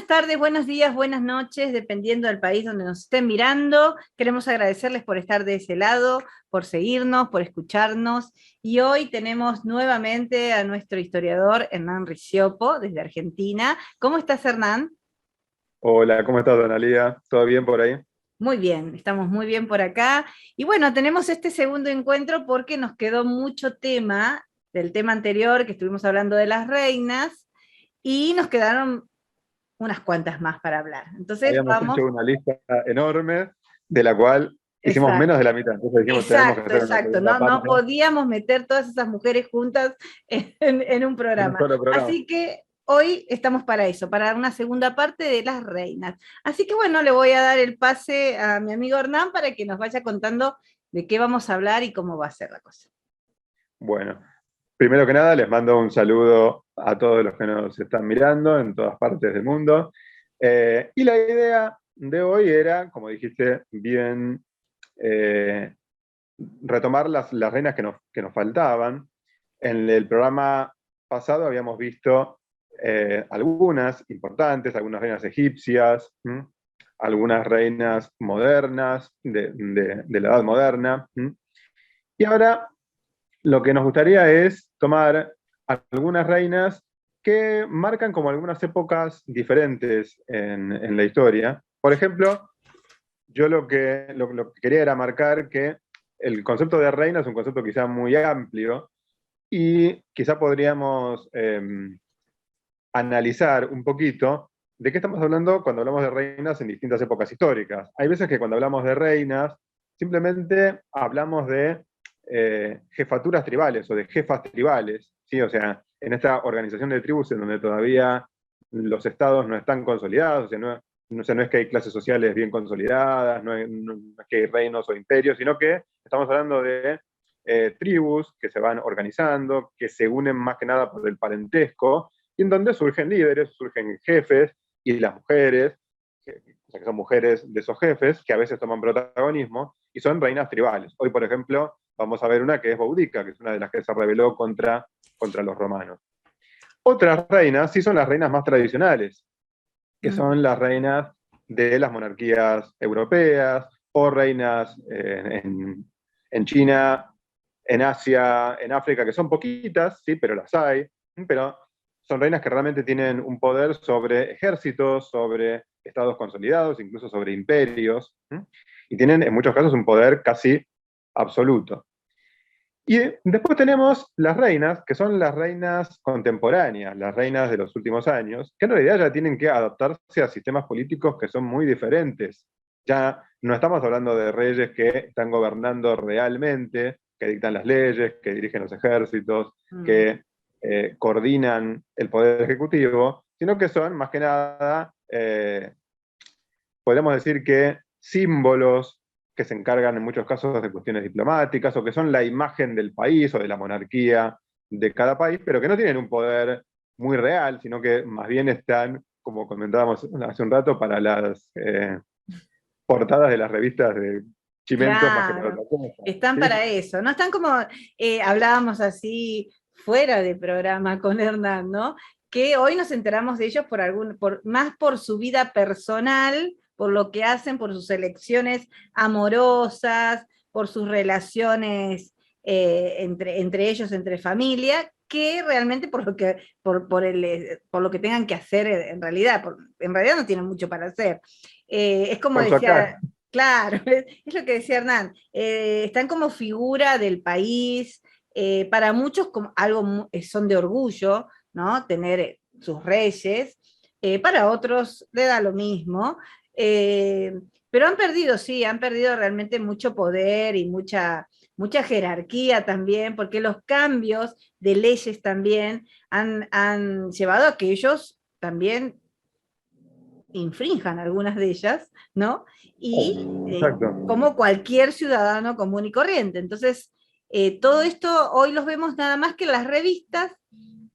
tardes, buenos días, buenas noches, dependiendo del país donde nos estén mirando. Queremos agradecerles por estar de ese lado, por seguirnos, por escucharnos. Y hoy tenemos nuevamente a nuestro historiador Hernán Riciopo, desde Argentina. ¿Cómo estás, Hernán? Hola, ¿cómo estás, Analía? ¿Todo bien por ahí? Muy bien, estamos muy bien por acá. Y bueno, tenemos este segundo encuentro porque nos quedó mucho tema del tema anterior, que estuvimos hablando de las reinas, y nos quedaron unas cuantas más para hablar. Entonces Habíamos vamos. hecho una lista enorme de la cual hicimos menos Exacto, de la mitad. Entonces dijimos, tenemos que exacto, hacer una exacto. segunda No, no parte podíamos meter todas esas mujeres juntas en un en un programa. solo programa. Así que hoy estamos para eso, para una segunda parte de las reinas. Así que bueno, le voy a dar el pase a mi amigo Hernán para que nos vaya contando de qué vamos a hablar y cómo va a ser la cosa. Bueno, primero que nada, les mando un saludo a todos los que nos están mirando en todas partes del mundo. Y la idea de hoy era, como dijiste bien, eh, retomar las reinas que nos faltaban. En el programa pasado habíamos visto algunas importantes, algunas reinas egipcias, algunas reinas modernas, de la Edad Moderna. Y ahora lo que nos gustaría es tomar algunas reinas que marcan como algunas épocas diferentes en la historia. Por ejemplo, yo lo que quería era marcar que el concepto de reina es un concepto quizá muy amplio y quizá podríamos analizar un poquito de qué estamos hablando cuando hablamos de reinas en distintas épocas históricas. Hay veces que cuando hablamos de reinas simplemente hablamos de jefaturas tribales o de jefas tribales, ¿sí? O sea, en esta organización de tribus en donde todavía los estados no están consolidados, o sea, no es que hay clases sociales bien consolidadas, no es que hay reinos o imperios, sino que estamos hablando de tribus que se van organizando, que se unen más que nada por el parentesco, y en donde surgen líderes, surgen jefes, y las mujeres, o sea, que son mujeres de esos jefes, que a veces toman protagonismo, y son reinas tribales. Hoy, por ejemplo, vamos a ver una que es Boudica, que es una de las que se rebeló contra los romanos. Otras reinas sí son las reinas más tradicionales, que Mm. son las reinas de las monarquías europeas, o reinas en China, en Asia, en África, que son poquitas, sí, pero las hay, pero son reinas que realmente tienen un poder sobre ejércitos, sobre estados consolidados, incluso sobre imperios, y tienen en muchos casos un poder casi absoluto. Y después tenemos las reinas, que son las reinas contemporáneas, las reinas de los últimos años, que en realidad ya tienen que adaptarse a sistemas políticos que son muy diferentes. Ya no estamos hablando de reyes que están gobernando realmente, que dictan las leyes, que dirigen los ejércitos, Mm. que coordinan el poder ejecutivo, sino que son más que nada, podemos decir que símbolos que se encargan en muchos casos de cuestiones diplomáticas o que son la imagen del país o de la monarquía de cada país, pero que no tienen un poder muy real, sino que más bien están, como comentábamos hace un rato, para las portadas de las revistas de Chimentos más que para Claro, otra cosa. están ¿Sí? para eso. No están como hablábamos así fuera de programa con Hernán, ¿no? Que hoy nos enteramos de ellos más por su vida personal, por lo que hacen, por sus elecciones amorosas, por sus relaciones entre ellos, entre familia, que realmente por lo que tengan que hacer en realidad. En realidad no tienen mucho para hacer. Es como Por su acá. decía. Claro, es lo que decía Hernán. Están como figura del país, para muchos como son de orgullo, ¿no? Tener sus reyes, para otros le da lo mismo, pero han perdido, sí, han perdido realmente mucho poder y mucha jerarquía también, porque los cambios de leyes también han llevado a que ellos también infrinjan algunas de ellas, ¿no? Y Exacto. como cualquier ciudadano común y corriente. Entonces, todo esto hoy los vemos nada más que en las revistas,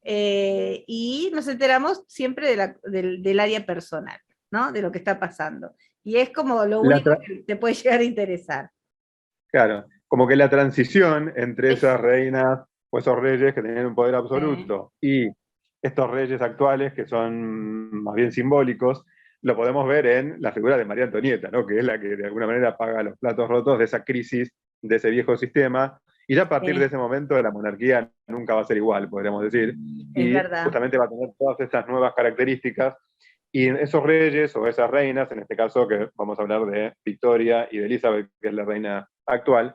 y nos enteramos siempre del área personal, ¿no? De lo que está pasando. Y es como lo La único tra- que te puede llegar a interesar. Claro, como que la transición entre Es, esas reinas o esos reyes que tenían un poder eh, absoluto y estos reyes actuales, que son más bien simbólicos, lo podemos ver en la figura de María Antonieta, ¿no? Que es la que de alguna manera paga los platos rotos de esa crisis, de ese viejo sistema, y ya a partir de ese momento la monarquía nunca va a ser igual, podríamos decir, Es y verdad. justamente va a tener todas estas nuevas características, y esos reyes o esas reinas, en este caso que vamos a hablar de Victoria y de Elizabeth, que es la reina actual,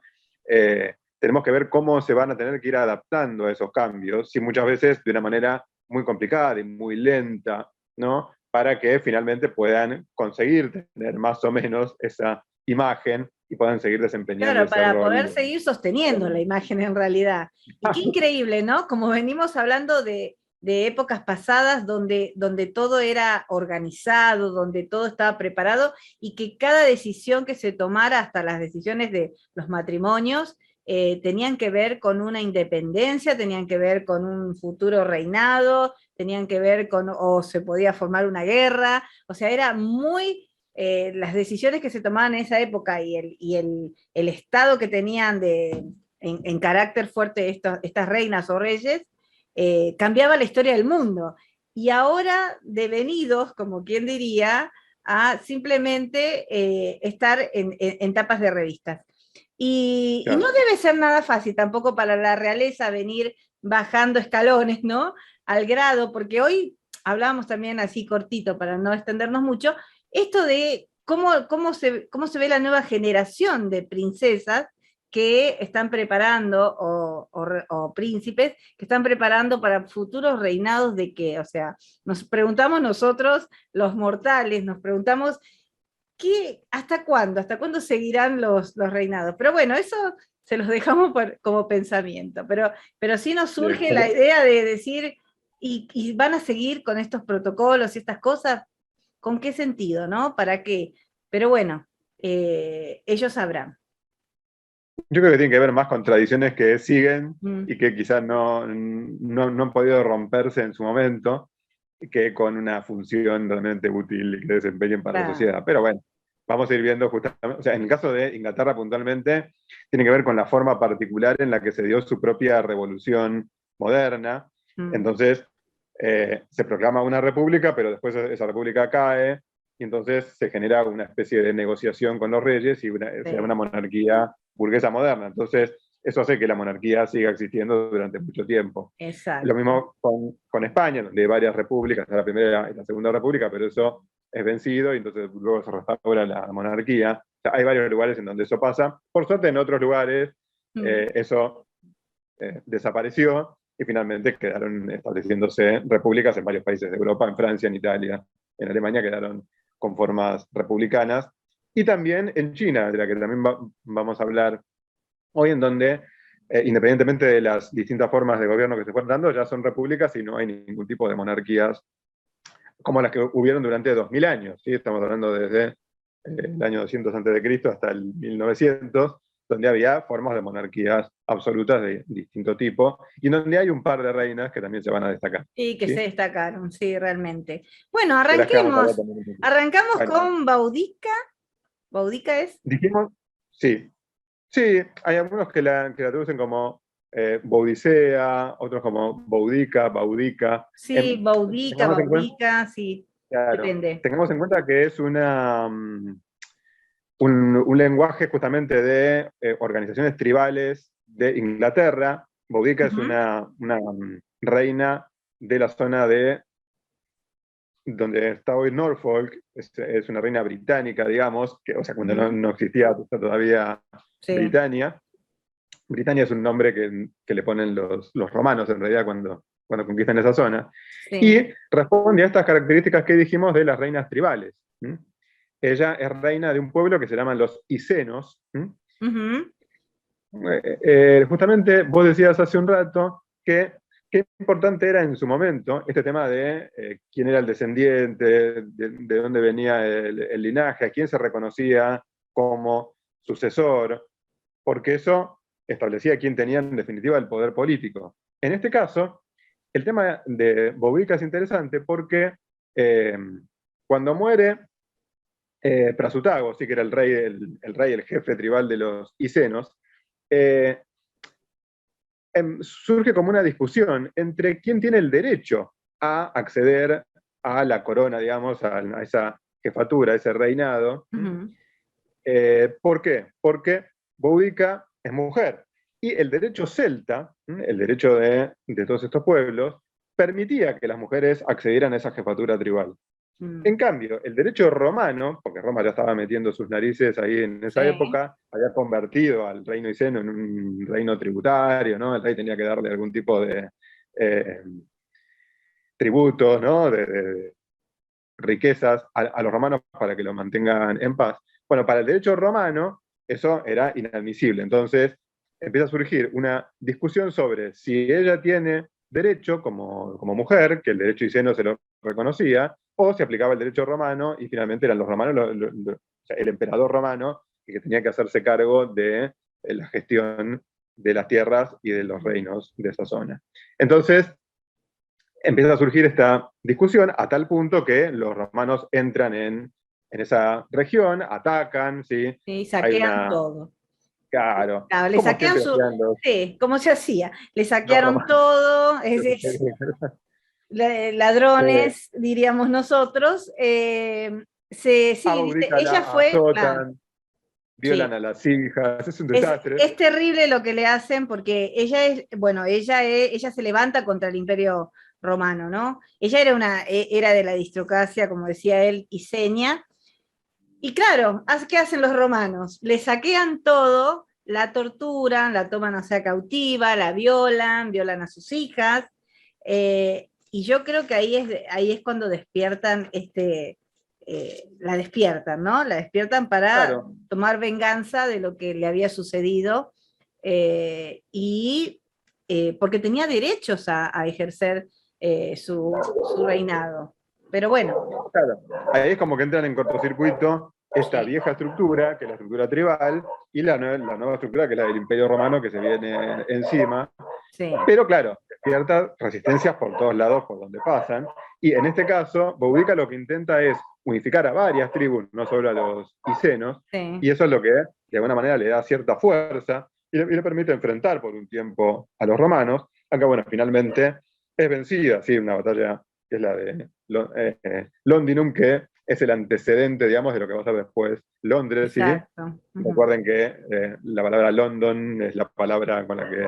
tenemos que ver cómo se van a tener que ir adaptando a esos cambios, y muchas veces de una manera muy complicada y muy lenta, ¿no? Para que finalmente puedan conseguir tener más o menos esa imagen y puedan seguir desempeñando Claro, ese para rol. poder seguir sosteniendo la imagen en realidad. Y qué increíble, ¿no? Como venimos hablando de épocas pasadas donde todo era organizado, donde todo estaba preparado y que cada decisión que se tomara, hasta las decisiones de los matrimonios, tenían que ver con una independencia, tenían que ver con un futuro reinado, tenían que ver con, o se podía formar una guerra, o sea, era muy... las decisiones que se tomaban en esa época el estado que tenían en carácter fuerte estas reinas o reyes, cambiaba la historia del mundo. Y ahora devenidos, como quien diría, a simplemente estar en tapas de revistas. Y no Claro. debe ser nada fácil tampoco para la realeza venir bajando escalones, ¿no? Al grado, porque hoy hablábamos también así cortito para no extendernos mucho, esto de cómo se ve la nueva generación de princesas que están preparando, o príncipes, que están preparando para futuros reinados de qué. O sea, nos preguntamos nosotros, los mortales, nos preguntamos, hasta cuándo seguirán los reinados? Pero bueno, eso se los dejamos como pensamiento, pero sí nos Bien, surge la idea de decir, y van a seguir con estos protocolos y estas cosas, ¿con qué sentido, no? ¿Para qué? Pero bueno, ellos sabrán. yo creo que tiene que ver más con tradiciones que siguen Mm, y que quizás no han podido romperse en su momento, que con una función realmente útil y que desempeñen para la claro. sociedad. Pero bueno, vamos a ir viendo justamente, o sea, en el caso de Inglaterra puntualmente, tiene que ver con la forma particular en la que se dio su propia revolución moderna. Mm, Entonces, se proclama una república, pero después esa república cae, y entonces se genera una especie de negociación con los reyes y se da una sí, monarquía burguesa moderna. Entonces, eso hace que la monarquía siga existiendo durante mucho tiempo. Lo exacto. mismo con España, donde hay varias repúblicas, está la primera y la segunda república, pero eso es vencido y entonces luego se restaura la monarquía. O sea, hay varios lugares en donde eso pasa. Por suerte, en otros lugares Mm, eso desapareció y finalmente quedaron estableciéndose repúblicas en varios países de Europa, en Francia, en Italia, en Alemania quedaron con formas republicanas. Y también en China, de la que también vamos a hablar hoy, en donde, independientemente de las distintas formas de gobierno que se fueron dando, ya son repúblicas y no hay ningún tipo de monarquías como las que hubieron durante 2000 años. ¿Sí? Estamos hablando desde el año 200 a.C. hasta el 1900, donde había formas de monarquías absolutas de distinto tipo, y donde hay un par de reinas que también se van a destacar. y que se ¿Sí? destacaron, sí, realmente. Bueno, De las que vamos a hablar arranquemos. también un poquito. Arrancamos Bueno, con Baudica. ¿Baudica es? dijimos, sí, sí, hay algunos que la traducen como Boudicea, otros como Boudica, Baudica. Sí, Baudica, Tengamos en cuenta, Baudica, sí, claro, depende. tengamos en cuenta que es un lenguaje justamente de organizaciones tribales de Inglaterra. Boudica es Ujú, una reina de la zona de donde está hoy Norfolk, es una reina británica, digamos, que, o sea, cuando ujú, no existía todavía sí, Britania. Britania es un nombre que le ponen los romanos en realidad cuando conquistan esa zona. sí. Y responde a estas características que dijimos de las reinas tribales. ¿Mm? Ella es reina de un pueblo que se llaman los Icenos. ¿Mm? Ujú, Justamente vos decías hace un rato que qué importante era en su momento este tema de quién era el descendiente, de dónde venía el linaje, a quién se reconocía como sucesor, porque eso establecía quién tenía en definitiva el poder político. En este caso, el tema de Bovica es interesante porque eh, cuando muere Prasutago, sí que era el jefe tribal de los Icenos, eh, surge como una discusión entre quién tiene el derecho a acceder a la corona, digamos, a esa jefatura, a ese reinado. Ujú. ¿Por qué? Porque Boudica es mujer. Y el derecho celta, el derecho de todos estos pueblos, permitía que las mujeres accedieran a esa jefatura tribal. Mm. En cambio, el derecho romano, porque Roma ya estaba metiendo sus narices ahí en esa Sí, época, había convertido al reino iseno en un reino tributario, ¿no? El rey tenía que darle algún tipo de eh, tributos, ¿no? De riquezas a los romanos para que lo mantengan en paz. Bueno, para el derecho romano eso era inadmisible. Entonces empieza a surgir una discusión sobre si ella tiene derecho como mujer, que el derecho iseno se lo reconocía, o se aplicaba el derecho romano y finalmente eran los romanos, o sea, el emperador romano, el que tenía que hacerse cargo de la gestión de las tierras y de los reinos de esa zona. Entonces, empieza a surgir esta discusión a tal punto que los romanos entran en esa región, atacan, ¿sí? sí, Hay saquean una, todo. claro, Claro, le como saquean siempre su, hacían sí, ¿cómo se hacía? Le los saquearon romanos. todo, ladrones, diríamos nosotros. A Sí, dice, Boudica ella la fue, claro, azotan, violan sí. a las hijas, es un Es, desastre. es terrible lo que le hacen porque ella es, bueno, ella se levanta contra el Imperio Romano, ¿no? Ella era de la aristocracia, como decía él, Iseña. Y claro, ¿qué hacen los romanos? Le saquean todo, la torturan, la toman, o sea, cautiva, la violan a sus hijas. Y yo creo que ahí es cuando despiertan, la despiertan, ¿no? La despiertan para Claro, tomar venganza de lo que le había sucedido. Y porque tenía derechos a ejercer su reinado. Pero bueno, claro. Ahí es como que entran en cortocircuito esta sí, vieja estructura, que es la estructura tribal, y la nueva estructura, que es la del Imperio Romano, que se viene encima. sí. Pero claro, despierta resistencias por todos lados por donde pasan. Y en este caso, Boudica lo que intenta es unificar a varias tribus, no solo a los icenos, Sí. y eso es lo que de alguna manera le da cierta fuerza y le permite enfrentar por un tiempo a los romanos, aunque bueno, finalmente es vencida, sí, una batalla que es la de Londinum, que es el antecedente, digamos, de lo que va a ser después Londres, ¿sí? Exacto. Ujú. Recuerden que la palabra London es la palabra con la que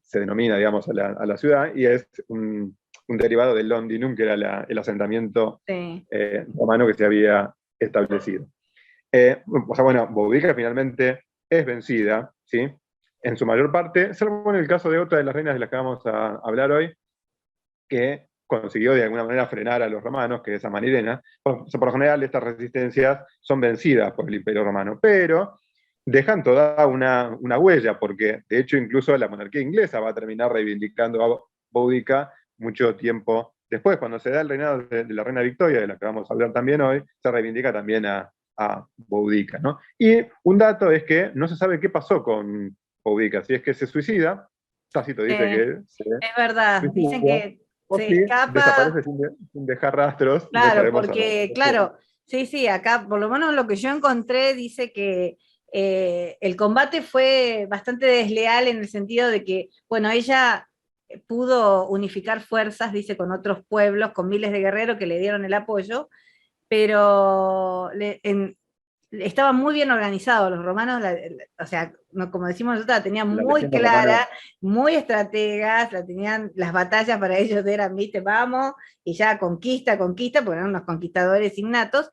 se denomina, digamos, a la ciudad, y es un derivado de Londinum, que era el asentamiento Sí. romano que se había establecido. O sea, bueno, Boudica finalmente es vencida, ¿sí? En su mayor parte, salvo en el caso de otra de las reinas de las que vamos a hablar hoy, que consiguió de alguna manera frenar a los romanos, que es Amalidena. Por lo general, estas resistencias son vencidas por el Imperio Romano, pero dejan toda una huella, porque de hecho incluso la monarquía inglesa va a terminar reivindicando a Boudica mucho tiempo después, cuando se da el reinado de la reina Victoria, de la que vamos a hablar también hoy, se reivindica también a Boudica, ¿no? Y un dato es que no se sabe qué pasó con Boudica, si es que se suicida, Tácito dice que se Es verdad, dicen suicida, que o se si escapa, desaparece sin dejar rastros, y no claro, sabemos a porque, dónde fue. claro, sí, sí, acá por lo menos lo que yo encontré dice que el combate fue bastante desleal en el sentido de que, bueno, ella pudo unificar fuerzas, dice, con otros pueblos, con miles de guerreros que le dieron el apoyo, pero estaban muy bien organizados los romanos, o sea, como decimos nosotros, la tenían La muy leyenda romana, clara, muy estrategas, la tenían, las batallas para ellos eran, viste, vamos, y ya conquista, conquista, porque eran unos conquistadores innatos,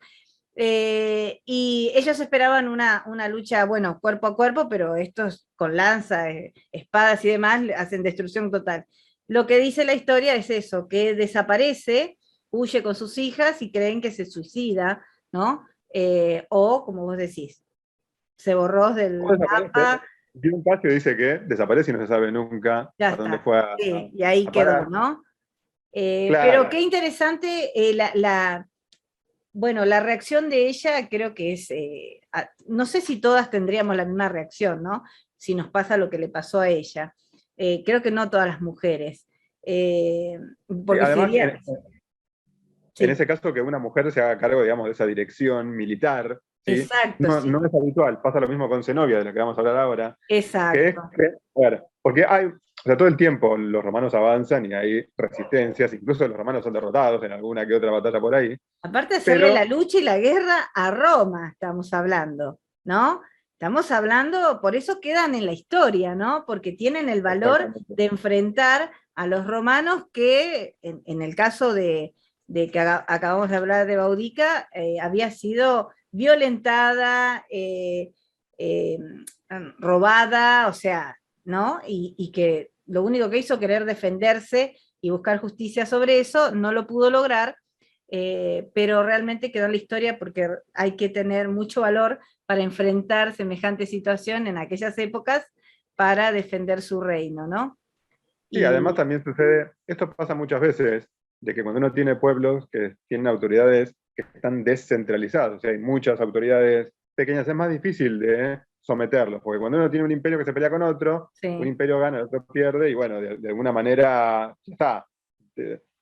y ellos esperaban una lucha, bueno, cuerpo a cuerpo, pero estos con lanza, espadas y demás, hacen destrucción total. Lo que dice la historia es eso, que desaparece, huye con sus hijas y creen que se suicida, ¿no? O, como vos decís, se borró o del desaparece, mapa, dio un paso y dice que desaparece y no se sabe nunca ya a dónde está, fue sí, y ahí a quedó, parar. ¿no? Pero Claro, qué interesante bueno, la reacción de ella creo que es, no sé si todas tendríamos la misma reacción, ¿no? Si nos pasa lo que le pasó a ella. Creo que no todas las mujeres. Eh, sí, porque además, sería, en sí, ese caso que una mujer se haga cargo, digamos, de esa dirección militar, ¿sí? exacto, No, sí, no es habitual, pasa lo mismo con Zenobia, de la que vamos a hablar ahora, que es exacto. que, a ver, porque hay, o sea, todo el tiempo los romanos avanzan y hay resistencias, incluso los romanos son derrotados en alguna que otra batalla por ahí, Aparte de hacerle pero la lucha y la guerra a Roma, estamos hablando, ¿no? Estamos hablando, por eso quedan en la historia, ¿no? Porque tienen el valor exactamente. de enfrentar a los romanos que, en el caso de que acabamos de hablar de Baudica, había sido violentada, eh, robada, o sea, ¿no? Y que lo único que hizo querer defenderse y buscar justicia sobre eso, no lo pudo lograr, pero realmente quedó en la historia porque hay que tener mucho valor para enfrentar semejante situación en aquellas épocas para defender su reino, ¿no? Sí, además Y también sucede, esto pasa muchas veces, de que cuando uno tiene pueblos que tienen autoridades que están descentralizadas, o sea, hay muchas autoridades pequeñas, es más difícil de someterlos, porque cuando uno tiene un imperio que se pelea con otro, un sí, imperio gana, el otro pierde, y bueno, de alguna manera ya está,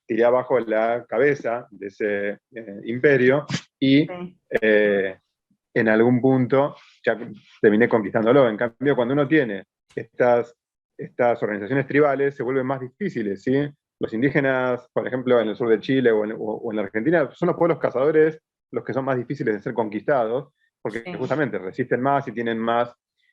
tiré abajo la cabeza de ese imperio y sí, eh, en algún punto ya terminé conquistándolo. En cambio, cuando uno tiene estas organizaciones tribales, se vuelven más difíciles, ¿sí? Los indígenas, por ejemplo, en el sur de Chile o en la Argentina, son los pueblos cazadores los que son más difíciles de ser conquistados, porque sí, justamente resisten más y tienen más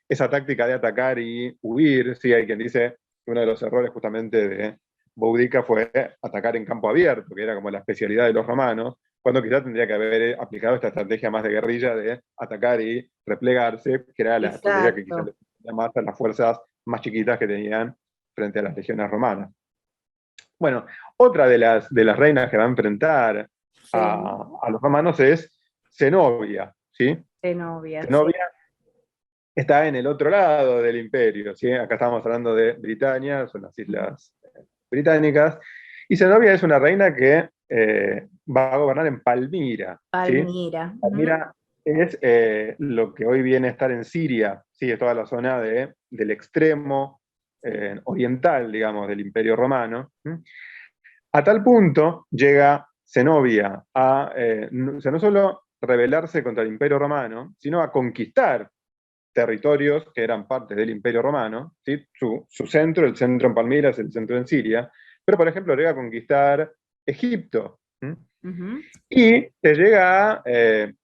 esa táctica de atacar y huir. Sí, hay quien dice que uno de los errores justamente de Boudica fue atacar en campo abierto, que era como la especialidad de los romanos, cuando quizás tendría que haber aplicado esta estrategia más de guerrilla de atacar y replegarse, que era la estrategia que quizás le exacto. servía más a las fuerzas más chiquitas que tenían frente a las legiones romanas. Bueno, otra de las reinas que va a enfrentar Sí, a los romanos es Zenobia, ¿sí? Zenobia, sí. Zenobia está en el otro lado del imperio, ¿sí? Acá estamos hablando de Britania, son las islas británicas, y Zenobia es una reina que va a gobernar en Palmira, ¿sí? Palmira. Ujú. Palmira es lo que hoy viene a estar en Siria, ¿sí? Es toda la zona del extremo oriental, digamos, del Imperio Romano. ¿Sí? A tal punto llega Zenobia o sea, no solo rebelarse contra el Imperio Romano, sino a conquistar territorios que eran parte del Imperio Romano, ¿sí? Su centro, el centro en Palmira, es el centro en Siria, pero por ejemplo llega a conquistar Egipto, ¿sí? Ujú. Y se llega a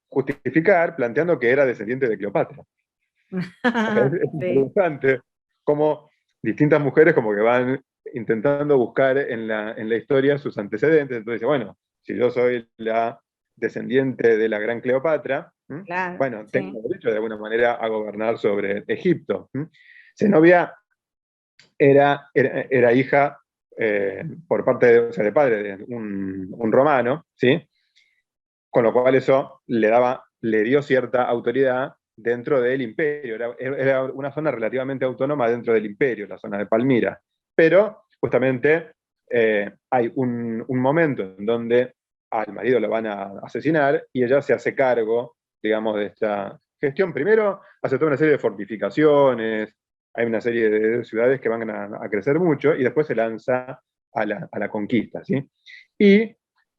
justificar planteando que era descendiente de Cleopatra. O sea, es Sí, interesante cómo distintas mujeres como que van intentando buscar en la historia sus antecedentes. Entonces dice, bueno, si yo soy la descendiente de la gran Cleopatra, ¿m? claro, Bueno, tengo sí. derecho de alguna manera a gobernar sobre Egipto. ¿M? Zenobia era hija por parte o sea, de padre de un romano, ¿sí? Con lo cual eso le dio cierta autoridad dentro del imperio. Era una zona relativamente autónoma dentro del imperio, la zona de Palmira. Pero justamente hay un momento en donde al marido lo van a asesinar y ella se hace cargo, digamos, de esta gestión. Primero hace toda una serie de fortificaciones, hay una serie de ciudades que van a crecer mucho y después se lanza a la conquista, ¿sí? Y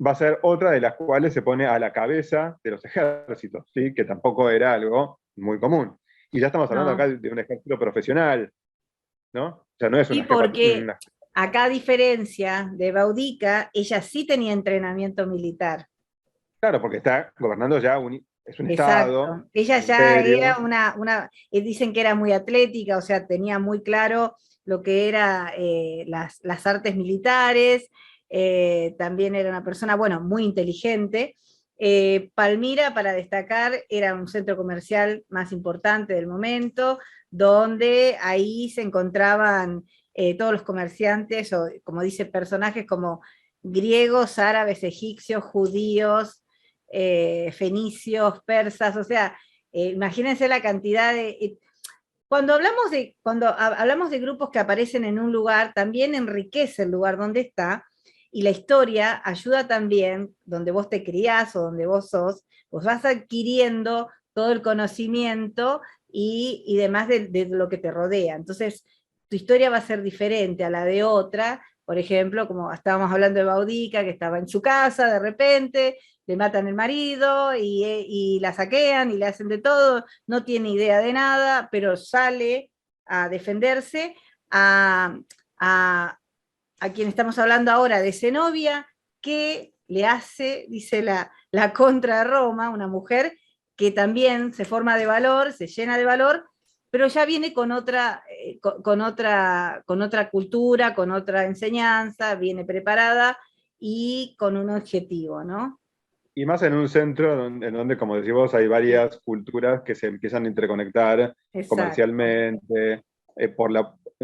va a ser otra de las cuales se pone a la cabeza de los ejércitos, ¿sí? Que tampoco era algo muy común. Y ya estamos hablando acá No. de un ejército profesional, ¿no? O sea, no es Sí, una jefa, porque acá, a diferencia de Baudica, ella sí tenía entrenamiento militar. claro, porque está gobernando ya es un estado, Exacto. Ella un ya era imperio. dicen que era muy atlética, o sea, tenía muy claro lo que era las artes militares, también era una persona, bueno, muy inteligente. Palmira, para destacar, era un centro comercial más importante del momento, donde ahí se encontraban todos los comerciantes, o como dice, personajes como griegos, árabes, egipcios, judíos, fenicios, persas, o sea, imagínense la cantidad de... cuando hablamos de grupos que aparecen en un lugar, también enriquece el lugar donde está, y la historia ayuda también, donde vos te criás o donde vos sos, vos vas adquiriendo todo el conocimiento y demás de lo que te rodea. Entonces, tu historia va a ser diferente a la de otra, por ejemplo, como estábamos hablando de Baudica, que estaba en su casa de repente, le matan el marido y la saquean y le hacen de todo, no tiene idea de nada, pero sale a defenderse, a, a quien estamos hablando ahora de Zenobia, que le hace, dice la contra de Roma, una mujer que también se forma de valor, se llena de valor, pero ya viene con otra cultura, con otra enseñanza, viene preparada y con un objetivo, ¿no? Y más en un centro en donde, como decís vos, hay varias culturas que se empiezan a interconectar Exacto. comercialmente,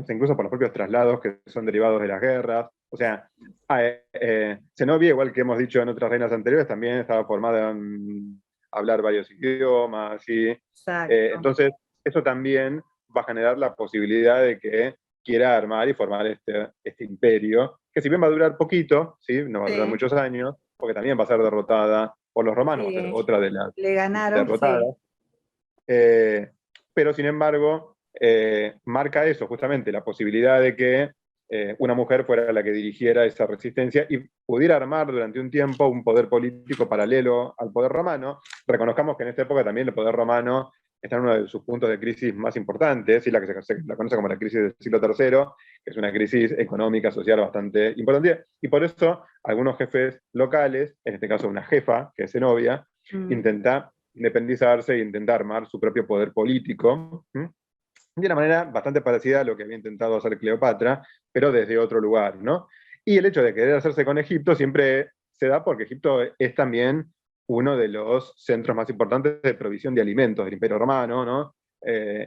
incluso por los propios traslados que son derivados de las guerras. O sea, Zenobia, igual que hemos dicho en otras reinas anteriores, también estaba formada en hablar varios idiomas. Exacto. Entonces, eso también va a generar la posibilidad de que quiera armar y formar este imperio, que si bien va a durar poquito, ¿sí? No va a durar Sí, muchos años, porque también va a ser derrotada por los romanos, va a ser sí, otra de las le ganaron, sí. derrotadas. Pero sin embargo, marca eso, justamente la posibilidad de que una mujer fuera la que dirigiera esa resistencia y pudiera armar durante un tiempo un poder político paralelo al poder romano. Reconozcamos que en esta época también el poder romano está en uno de sus puntos de crisis más importantes, y la que se la conoce como la crisis del siglo III, que es una crisis económica, social bastante importante, y por eso algunos jefes locales, en este caso una jefa, que es Zenobia, Mm. intenta independizarse e intentar armar su propio poder político, de una manera bastante parecida a lo que había intentado hacer Cleopatra, pero desde otro lugar, ¿no? Y el hecho de querer hacerse con Egipto siempre se da porque Egipto es también uno de los centros más importantes de provisión de alimentos del Imperio Romano, ¿no?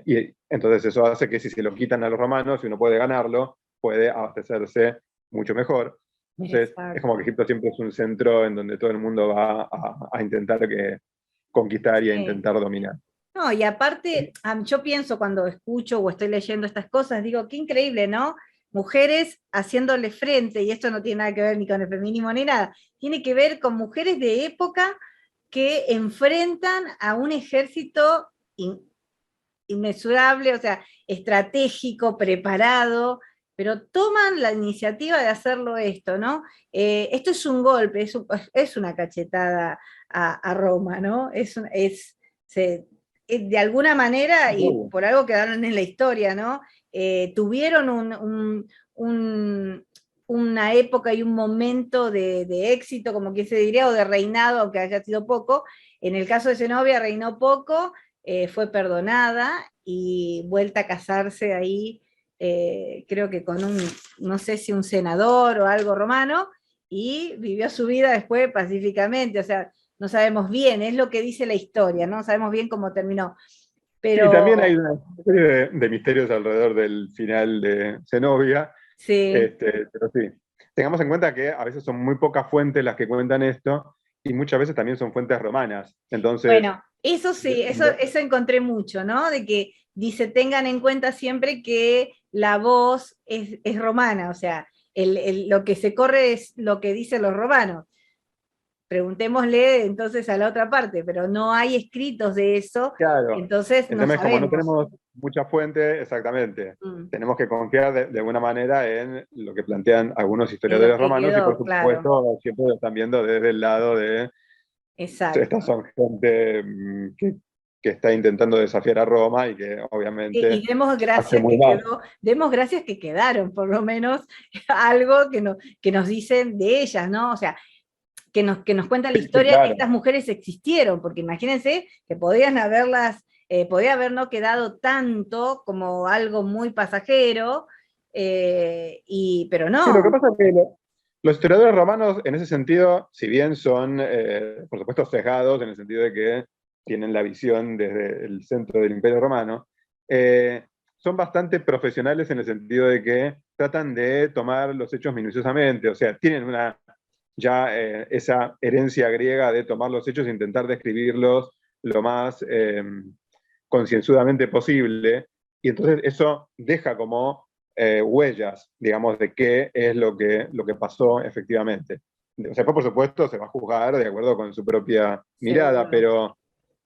Y entonces eso hace que si se lo quitan a los romanos, si uno puede ganarlo, puede abastecerse mucho mejor. Entonces, es como que Exacto. Egipto siempre es un centro en donde todo el mundo va a intentar conquistar y a Sí. intentar dominar. No, y aparte, yo pienso cuando escucho o estoy leyendo estas cosas, digo, qué increíble, ¿no? Mujeres haciéndole frente, y esto no tiene nada que ver ni con el feminismo ni nada, tiene que ver con mujeres de época que enfrentan a un ejército inmesurable, o sea, estratégico, preparado, pero toman la iniciativa de hacerlo esto, ¿no? Esto es un golpe, es una cachetada a Roma, ¿no? De alguna manera, y por algo quedaron en la historia, ¿no? Tuvieron una época y un momento de éxito, como quien se diría, o de reinado, aunque haya sido poco. En el caso de Zenobia reinó poco, fue perdonada y vuelta a casarse ahí, creo que con no sé si un senador o algo romano, y vivió su vida después pacíficamente, o sea, no sabemos bien, es lo que dice la historia, no sabemos bien cómo terminó, Sí, también hay pero una serie de misterios alrededor del final de Zenobia, sí. pero sí. Tengamos en cuenta que a veces son muy pocas fuentes las que cuentan esto, y muchas veces también son fuentes romanas. Entonces, Bueno, eso sí, eso encontré mucho, ¿no? De que dice, tengan en cuenta siempre que la voz es romana, o sea, lo que se corre es lo que dicen los romanos. Preguntémosle entonces a la otra parte, pero no hay escritos de eso, claro, entonces el no tema es como no sabemos. tenemos muchas fuentes, exactamente. Mm. Tenemos que confiar de alguna manera en lo que plantean algunos En lo historiadores que romanos, y por quedó, claro, supuesto siempre lo están viendo desde el lado de estas exacto. son gente que está intentando desafiar a Roma y que Y obviamente demos hace gracias muy que mal. quedó, demos gracias que quedaron, por lo menos algo que nos dicen de ellas, ¿no? O sea, que nos cuenta la Sí, sí, historia, claro. estas mujeres existieron, porque imagínense que podía haber no quedado tanto como algo muy pasajero, pero Sí, lo que no. pasa es que los historiadores romanos, en ese sentido, si bien son, por supuesto, sesgados, en el sentido de que tienen la visión desde el centro del Imperio Romano, son bastante profesionales en el sentido de que tratan de tomar los hechos minuciosamente, o sea, tienen esa herencia griega de tomar los hechos e intentar describirlos lo más concienzudamente posible, y entonces eso deja como huellas, digamos, de qué es lo que pasó efectivamente. O sea, por supuesto, se va a juzgar de acuerdo con su propia mirada, Seguro.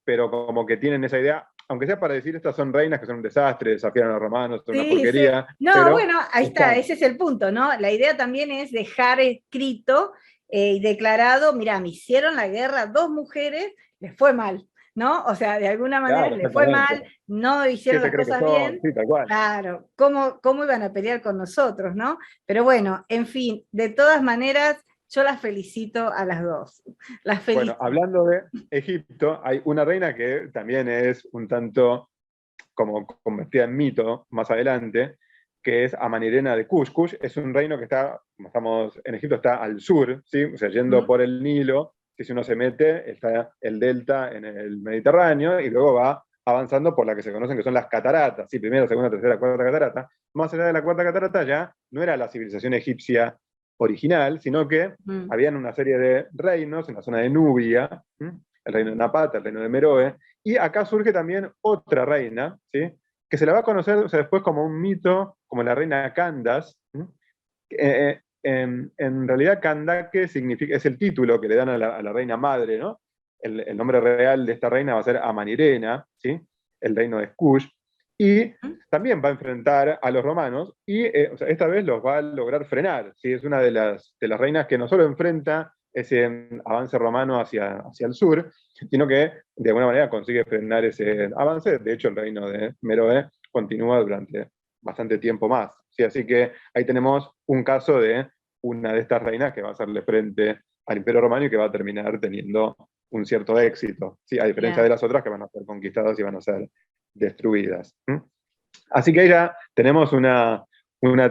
pero como que tienen esa idea, aunque sea para decir estas son reinas que son un desastre, desafiaron a los romanos, son una Sí, sí. porquería, No, pero bueno, ahí está, están. ese es el punto, ¿no? La idea también es dejar escrito y declarado, mira, me hicieron la guerra dos mujeres, les fue mal. ¿no? O sea, de alguna manera Claro, le fue mal, exactamente. no ¿Qué hicieron se las cree que cosas son? bien, Sí, tal cual. claro, ¿cómo iban a pelear con nosotros, no? Pero bueno, en fin, de todas maneras, yo las felicito a las dos, las Bueno, felicito. hablando de Egipto, hay una reina que también es un tanto como convertida en mito más adelante, que es Amanirena de Kush. Kush es un reino que está, como estamos en Egipto, está al sur, ¿sí? O sea, yendo ¿Mm? por el Nilo, que si uno se mete, está el delta en el Mediterráneo, y luego va avanzando por la que se conocen que son las cataratas, ¿sí? Primera, segunda, tercera, cuarta catarata. Más allá de la cuarta catarata ya no era la civilización egipcia original, sino que Mm. habían una serie de reinos en la zona de Nubia, ¿sí? El reino de Napata, el reino de Meroe, y acá surge también otra reina, ¿sí? Que se la va a conocer, o sea, después como un mito, como la reina Candace. ¿Sí? En realidad, Kandake significa, es el título que le dan a la reina madre, ¿no? El nombre real de esta reina va a ser Amanirena, ¿sí? El reino de Kush. Y ¿Mm? también va a enfrentar a los romanos y o sea, esta vez los va a lograr frenar. ¿Sí? Es una de las reinas que no solo enfrenta ese avance romano hacia el sur, sino que de alguna manera consigue frenar ese avance. De hecho, el reino de Meroe continúa durante bastante tiempo más. ¿Sí? Así que ahí tenemos un caso de una de estas reinas que va a hacerle frente al Imperio Romano y que va a terminar teniendo un cierto éxito, ¿sí? A diferencia de Bien. las otras que van a ser conquistadas y van a ser destruidas. ¿Mm? Así que ahí ya tenemos una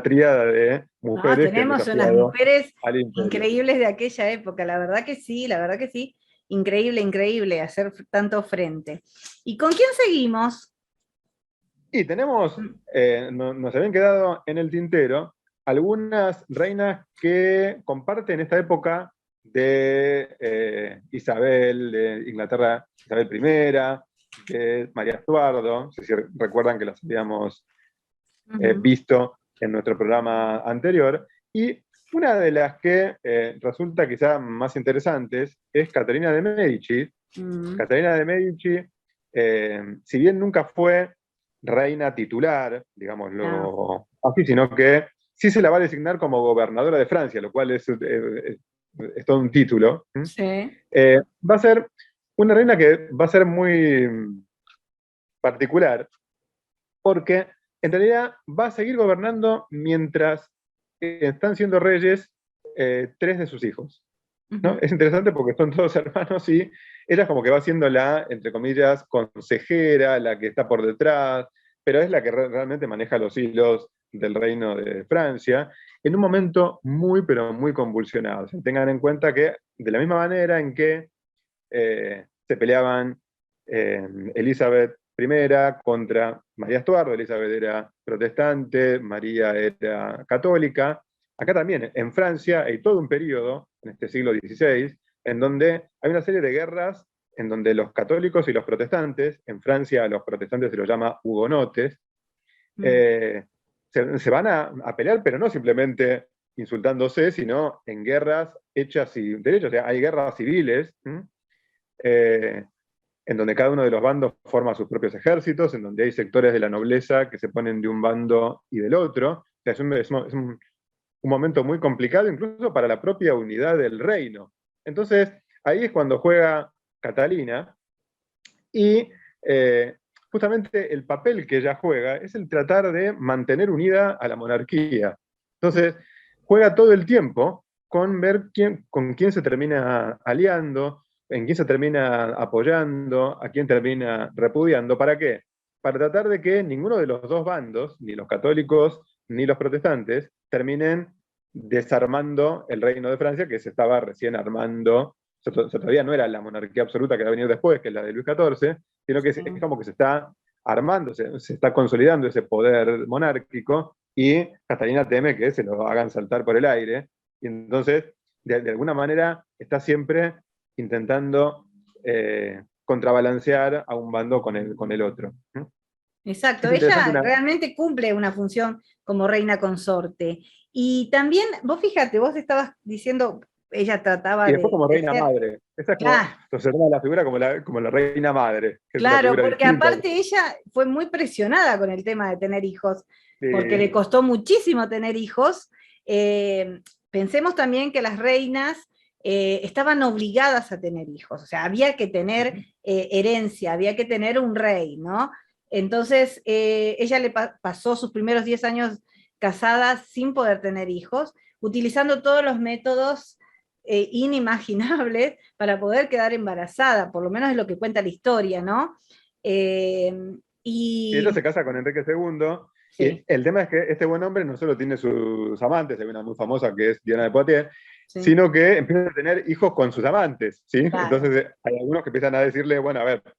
tríada de No, mujeres que han tenemos unas desafiado mujeres al imperio. increíbles de aquella época, la verdad que sí, la verdad que sí. Increíble, increíble hacer tanto frente. ¿Y con quién seguimos? Y tenemos, Mm. nos habían quedado en el tintero algunas reinas que comparten esta época de Isabel, de Inglaterra, Isabel I, de María Estuardo, no sé si recuerdan que las habíamos Ujú. visto en nuestro programa anterior. Y una de las que resulta quizá más interesantes es Caterina de Medici. Mm. Caterina de Medici, si bien nunca fue reina titular, No. digámoslo así, sino que sí se la va a designar como gobernadora de Francia, lo cual es todo un título. Sí. Va a ser una reina que va a ser muy particular, porque en realidad va a seguir gobernando mientras están siendo reyes tres de sus hijos. ¿No? Ujú. Es interesante porque son todos hermanos y ella como que va siendo la, entre comillas, consejera, la que está por detrás, pero es la que realmente maneja los hilos del reino de Francia, en un momento muy, pero muy convulsionado. O sea, tengan en cuenta que de la misma manera en que se peleaban Elizabeth I contra María Estuardo, Elizabeth era protestante, María era católica. Acá también, en Francia, hay todo un periodo, en este siglo XVI, en donde hay una serie de guerras en donde los católicos y los protestantes, en Francia a los protestantes se los llama hugonotes, Mm. eh, se van a pelear, pero no simplemente insultándose, sino en guerras hechas y derechos. O sea, hay guerras civiles, eh, en donde cada uno de los bandos forma sus propios ejércitos, en donde hay sectores de la nobleza que se ponen de un bando y del otro. O sea, es un momento muy complicado, incluso para la propia unidad del reino. Entonces, ahí es cuando juega Catalina y justamente el papel que ella juega es el tratar de mantener unida a la monarquía. Entonces, juega todo el tiempo con ver con quién se termina aliando, en quién se termina apoyando, a quién termina repudiando. ¿Para qué? Para tratar de que ninguno de los dos bandos, ni los católicos ni los protestantes, terminen desarmando el reino de Francia que se estaba recién armando. Todavía no era la monarquía absoluta que va a venir después, que es la de Luis XIV, sino que es Sí. como que se está armando, se está consolidando ese poder monárquico y Catalina teme que se lo hagan saltar por el aire. Y entonces, de alguna manera, está siempre intentando contrabalancear a un bando con el otro. Exacto, Es interesante ella una. realmente cumple una función como reina consorte. Y también, vos fíjate, vos estabas diciendo, ella Y trataba después como de reina ser, madre. Esa es como, claro, se observa la figura como la reina madre, que es una claro, figura porque distinta. aparte ella fue muy presionada con el tema de tener hijos, porque le Sí, costó muchísimo tener hijos. Eh, Pensemos también que las reinas estaban obligadas a tener hijos, o sea, había que tener herencia, había que tener un rey, ¿no? Entonces, ella le pasó sus primeros 10 años casada sin poder tener hijos, utilizando todos los métodos inimaginables para poder quedar embarazada, por lo menos es lo que cuenta la historia, ¿no? Eh, Y ella y se casa con Enrique II, y sí, el tema es que este buen hombre no solo tiene sus amantes, hay una muy famosa que es Diana de Poitiers, sí, sino que empieza a tener hijos con sus amantes, ¿sí? claro, Entonces hay algunos que empiezan a decirle, bueno, a ver, vos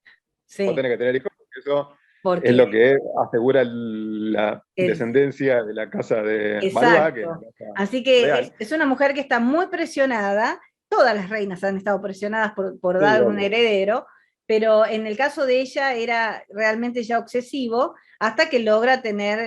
sí, tenés que tener hijos, porque eso es porque, lo que asegura la es, descendencia de la casa de Valois, que es la exacto. casa Así que real. es una mujer que está muy presionada, todas las reinas han estado presionadas por Sí, dar un obvio. heredero, pero en el caso de ella era realmente ya obsesivo, hasta que logra tener,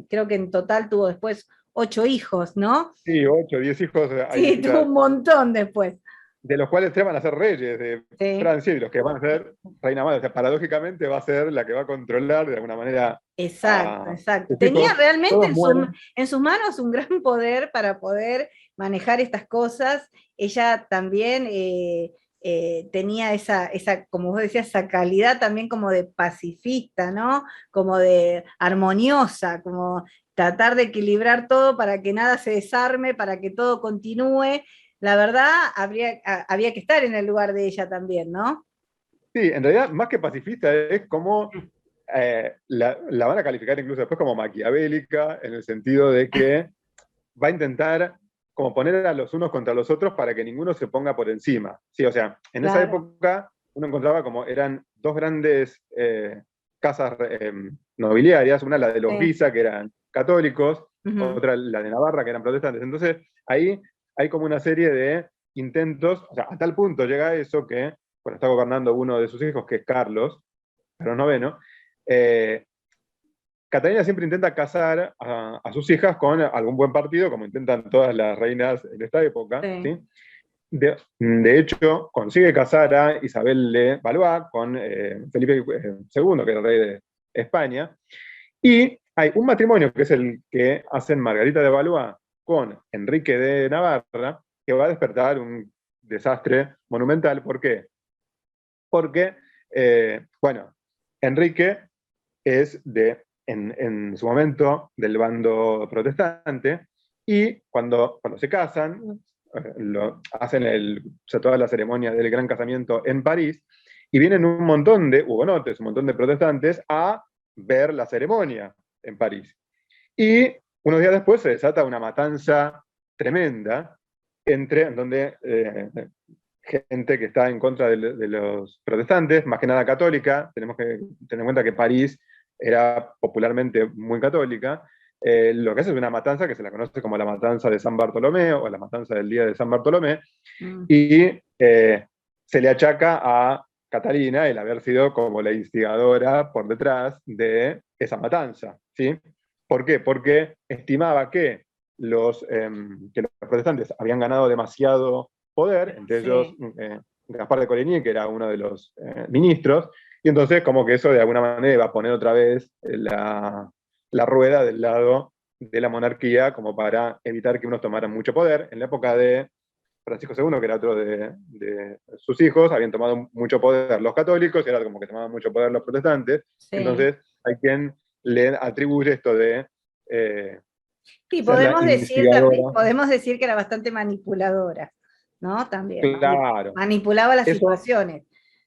creo que en total tuvo después 8 hijos, ¿no? Sí, 8, 10 hijos hay Sí, tuvo ya, un montón después. de los cuales 3 van a ser reyes de Sí, Francia y los que van a ser reina madre. O sea, paradójicamente va a ser la que va a controlar de alguna manera exacto, a exacto. sus Tenía hijos. realmente Todos mueren. en sus manos un gran poder para poder manejar estas cosas. Ella también tenía como vos decías, esa calidad también como de pacifista, ¿no? Como de armoniosa, como tratar de equilibrar todo para que nada se desarme, para que todo continúe. La verdad, había que estar en el lugar de ella también, ¿no? Sí, en realidad, más que pacifista, es como la van a calificar incluso después como maquiavélica, en el sentido de que va a intentar como poner a los unos contra los otros para que ninguno se ponga por encima. Sí, o sea, en esa Claro, época uno encontraba como eran dos grandes casas nobiliarias, una la de los sí. Guisa, que eran católicos, Ujú. otra la de Navarra, que eran protestantes. Entonces, ahí hay como una serie de intentos, o sea, a tal punto llega eso que, bueno, está gobernando uno de sus hijos, que es Carlos IX, eh, Catalina siempre intenta casar a sus hijas con algún buen partido, como intentan todas las reinas en esta época, Sí. ¿sí? De hecho, consigue casar a Isabel de Valois con Felipe II, que era el rey de España, y hay un matrimonio que es el que hacen Margarita de Valois con Enrique de Navarra, que va a despertar un desastre monumental. ¿Por qué? Porque, bueno, Enrique es en su momento del bando protestante, y cuando se casan, hacen o sea, toda la ceremonia del gran casamiento en París, y vienen un montón de hugonotes, un montón de protestantes a ver la ceremonia en París. Y unos días después se desata una matanza tremenda donde gente que está en contra de los protestantes, más que nada católica. Tenemos que tener en cuenta que París era popularmente muy católica. Lo que hace es una matanza que se la conoce como la matanza de San Bartolomé, o la matanza del día de San Bartolomé, Mm. y se le achaca a Catalina el haber sido como la instigadora por detrás de esa matanza, ¿sí? ¿Por qué? Porque estimaba que los protestantes habían ganado demasiado poder, entre ellos Sí. Gaspar de Coligny, que era uno de los ministros, y entonces como que eso de alguna manera iba a poner otra vez la rueda del lado de la monarquía, como para evitar que unos tomaran mucho poder. En la época de Francisco II, que era otro de sus hijos, habían tomado mucho poder los católicos, y era como que tomaban mucho poder los protestantes. Sí. Entonces hay quien le atribuye esto de eh, Sí, ser la podemos decir también, instigadora. podemos decir que era bastante manipuladora, ¿no? También, Claro, manipulaba las eso situaciones.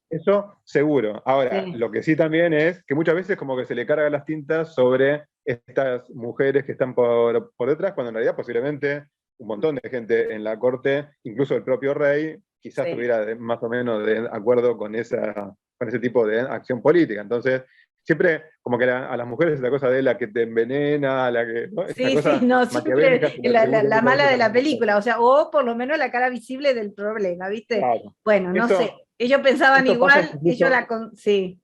Eso seguro. Ahora, Sí, lo que sí también es que muchas veces como que se le carga las tintas sobre estas mujeres que están por detrás, cuando en realidad posiblemente un montón de gente en la corte, incluso el propio rey, quizás sí. estuviera más o menos de acuerdo con con ese tipo de acción política. Entonces, siempre como que a las mujeres es la cosa de la que te envenena, la que, ¿no? Esa Sí, sí, cosa no, maquiavélica siempre se le atribuye la muchas mala veces de a las la mujeres. película, o sea, o por lo menos la cara visible del problema, ¿viste? Claro. Bueno, no sé, Eso, ellos pensaban eso pasa igual, ellos incluso sí,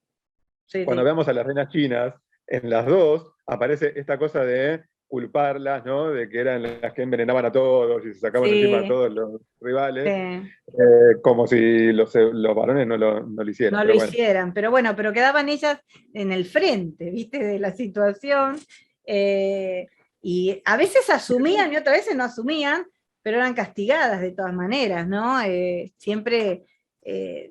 sí, cuando sí. veamos a las reinas chinas, en las dos aparece esta cosa de culparlas, ¿no? De que eran las que envenenaban a todos y se sacaban encima a Sí, todos los rivales, sí. como si los varones no lo hicieran. No lo Pero bueno, hicieran, pero bueno, pero quedaban ellas en el frente, ¿viste? De la situación. eh, y a veces asumían y otras veces no asumían, pero eran castigadas de todas maneras, ¿no? Siempre,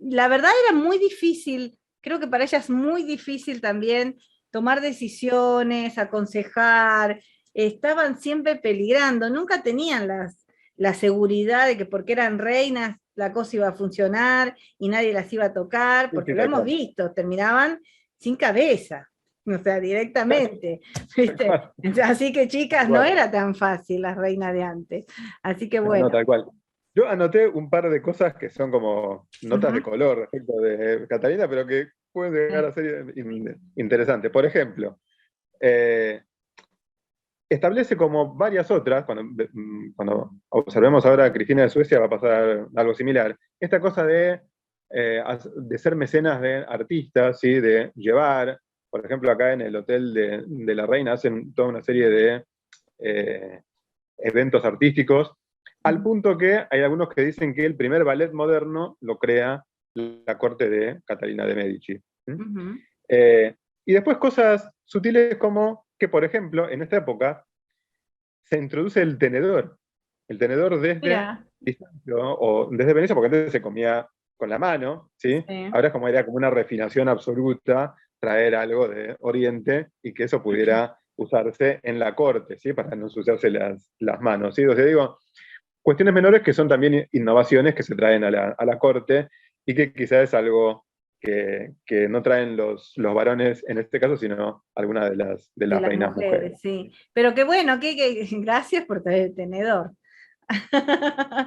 la verdad era muy difícil, creo que para ellas es muy difícil también tomar decisiones, aconsejar, estaban siempre peligrando, nunca tenían la seguridad de que porque eran reinas la cosa iba a funcionar y nadie las iba a tocar, Sí, porque sí, lo tal hemos cual. visto, terminaban sin cabeza, o sea, directamente, Tal ¿viste? cual, Así que tal chicas, no cual. era tan fácil las reinas de antes. Así que No, no, bueno. tal cual. Yo anoté un par de cosas que son como notas de Ujú. color respecto de Catalina, pero que pueden llegar a ser interesantes. Por ejemplo, eh, establece como varias otras, cuando observemos ahora a Cristina de Suecia va a pasar algo similar, esta cosa de ser mecenas de artistas, ¿sí? De llevar, por ejemplo, acá en el Hotel de la Reina hacen toda una serie de eh, eventos artísticos, al Ujú. punto que hay algunos que dicen que el primer ballet moderno lo crea la corte de Catalina de Medici. ¿Sí? Ujú. Eh, y después cosas sutiles como que, por ejemplo, en esta época se introduce el tenedor desde Mira, Bizancio o desde Venecia, porque antes se comía con la mano, ¿sí? sí. Ahora es como era como una refinación absoluta traer algo de Oriente y que eso pudiera usarse en la corte, ¿sí? Para no ensuciarse las manos, ¿sí? O sea, digo, cuestiones menores que son también innovaciones que se traen a la corte y que quizás es algo que no traen los varones en este caso, sino algunas de De las las reinas mujeres. mujeres, sí. Pero qué bueno, gracias por traer el tenedor.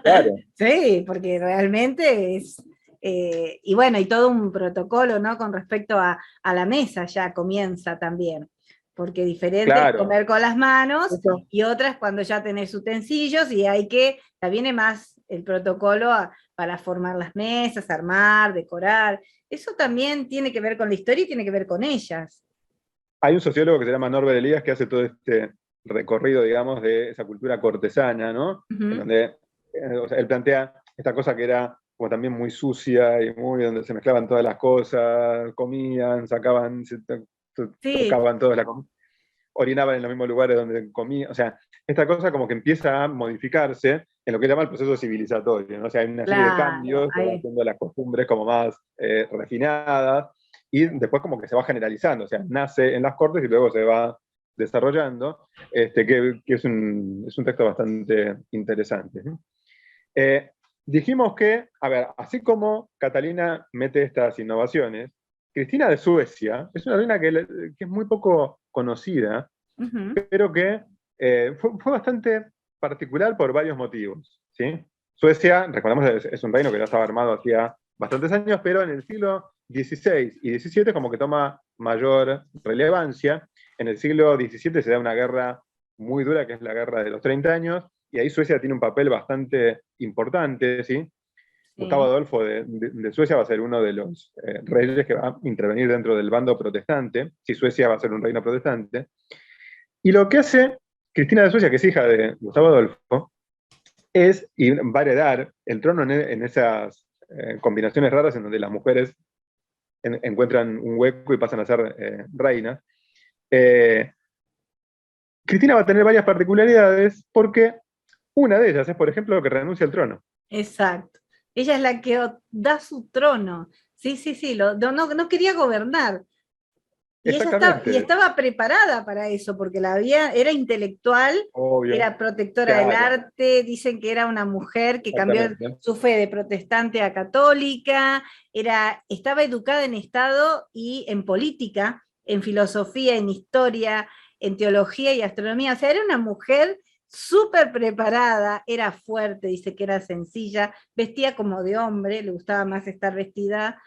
Claro. Sí, porque realmente es, y bueno, y todo un protocolo, ¿no? Con respecto a la mesa ya comienza también, porque diferente es Claro, comer con las manos eso. y otras cuando ya tenés utensilios y hay que, ya viene más el protocolo para formar las mesas, armar, decorar. Eso también tiene que ver con la historia y tiene que ver con ellas. Hay un sociólogo que se llama Norbert Elias que hace todo este recorrido, digamos, de esa cultura cortesana, ¿no? En Ujú. donde o sea, él plantea esta cosa que era como también muy sucia y muy donde se mezclaban todas las cosas, comían, sacaban, Sí, tocaban todas las cosas, orinaban en los mismos lugares donde comían, o sea, esta cosa como que empieza a modificarse en lo que llama el proceso civilizatorio, ¿no? O sea, hay una serie de claro, cambios, se van haciendo las costumbres como más refinadas, y después como que se va generalizando, o sea, nace en las cortes y luego se va desarrollando, que es un texto bastante interesante. ¿No? Eh, dijimos que, a ver, así como Catalina mete estas innovaciones, Cristina de Suecia es una reina que es muy poco conocida, ujú, pero que fue bastante particular por varios motivos. ¿Sí? Suecia, recordemos, es un reino que ya estaba armado hacía bastantes años, pero en el siglo XVI y XVII como que toma mayor relevancia. En el siglo XVII se da una guerra muy dura, que es la guerra de los 30 años, y ahí Suecia tiene un papel bastante importante, ¿sí? Gustavo sí, Adolfo de Suecia va a ser uno de los reyes que va a intervenir dentro del bando protestante, si Suecia va a ser un reino protestante. Y lo que hace Cristina de Suecia, que es hija de Gustavo Adolfo, y va a heredar el trono en esas combinaciones raras en donde las mujeres encuentran un hueco y pasan a ser reinas. Eh, Cristina va a tener varias particularidades porque una de ellas es, por ejemplo, que renuncia al trono. exacto. Ella es la que da su trono. Sí, sí, sí, no quería gobernar. Y ella y Exactamente, estaba preparada para eso, porque era intelectual, obvio, era protectora del claro, arte, dicen que era una mujer que cambió exactamente. su fe de protestante a católica, estaba educada en Estado y en política, en filosofía, en historia, en teología y astronomía. O sea, era una mujer súper preparada, era fuerte, dice que era sencilla, vestía como de hombre, le gustaba más estar vestida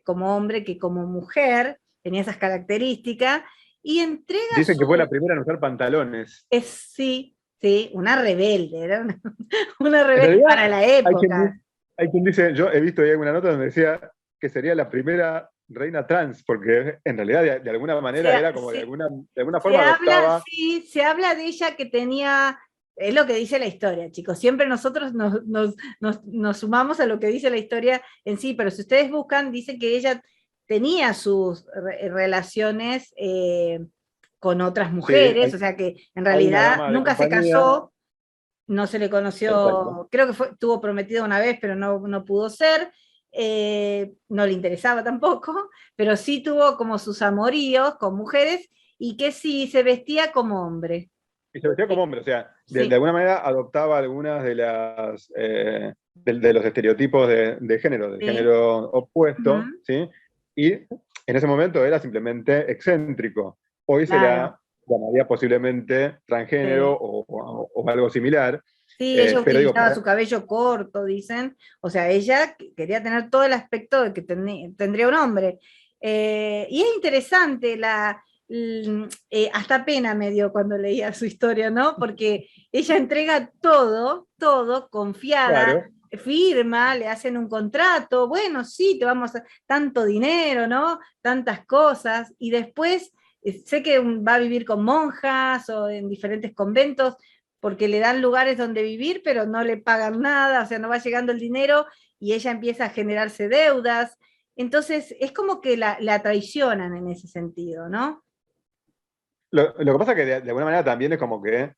como hombre que como mujer, tenía esas características, y entrega Dicen que fue la su, primera en usar pantalones. sí, sí, una rebelde, era una En rebelde realidad, para la hay quien, época. dice, hay quien dice, yo he visto ahí alguna nota donde decía que sería la primera reina trans, porque en realidad de alguna manera era como de alguna forma adoptaba. Sí, se habla de ella que tenía, es lo que dice la historia, chicos, siempre nosotros nos sumamos a lo que dice la historia en sí, pero si ustedes buscan, dice que ella tenía sus relaciones con otras Sí, mujeres, o sea que en hay una realidad dama de nunca se compañía. casó, no se le Exacto. conoció, creo que tuvo prometido una vez, pero no pudo ser, no le interesaba tampoco, pero sí tuvo como sus amoríos con mujeres y que sí se vestía como hombre. Y se vestía como hombre, o sea, de Sí. alguna manera adoptaba algunas de los estereotipos de género, del Sí. género opuesto, Ujú. ¿sí? Y en ese momento era simplemente excéntrico. Hoy se Claro. la llamaría posiblemente transgénero Sí. o algo similar, Sí, ella pero digo, utilizaba su cabello corto, dicen. O sea, ella quería tener todo el aspecto de que tendría un hombre. Y es interesante, hasta pena me dio cuando leía su historia, ¿no? Porque ella entrega todo, todo, confiada, claro, firma, le hacen un contrato, bueno, sí, te vamos a tanto dinero, ¿no? Tantas cosas, y después sé que va a vivir con monjas o en diferentes conventos porque le dan lugares donde vivir, pero no le pagan nada, o sea, no va llegando el dinero y ella empieza a generarse deudas. Entonces, es como que la traicionan en ese sentido, ¿no? lo que pasa es que de alguna manera también es como que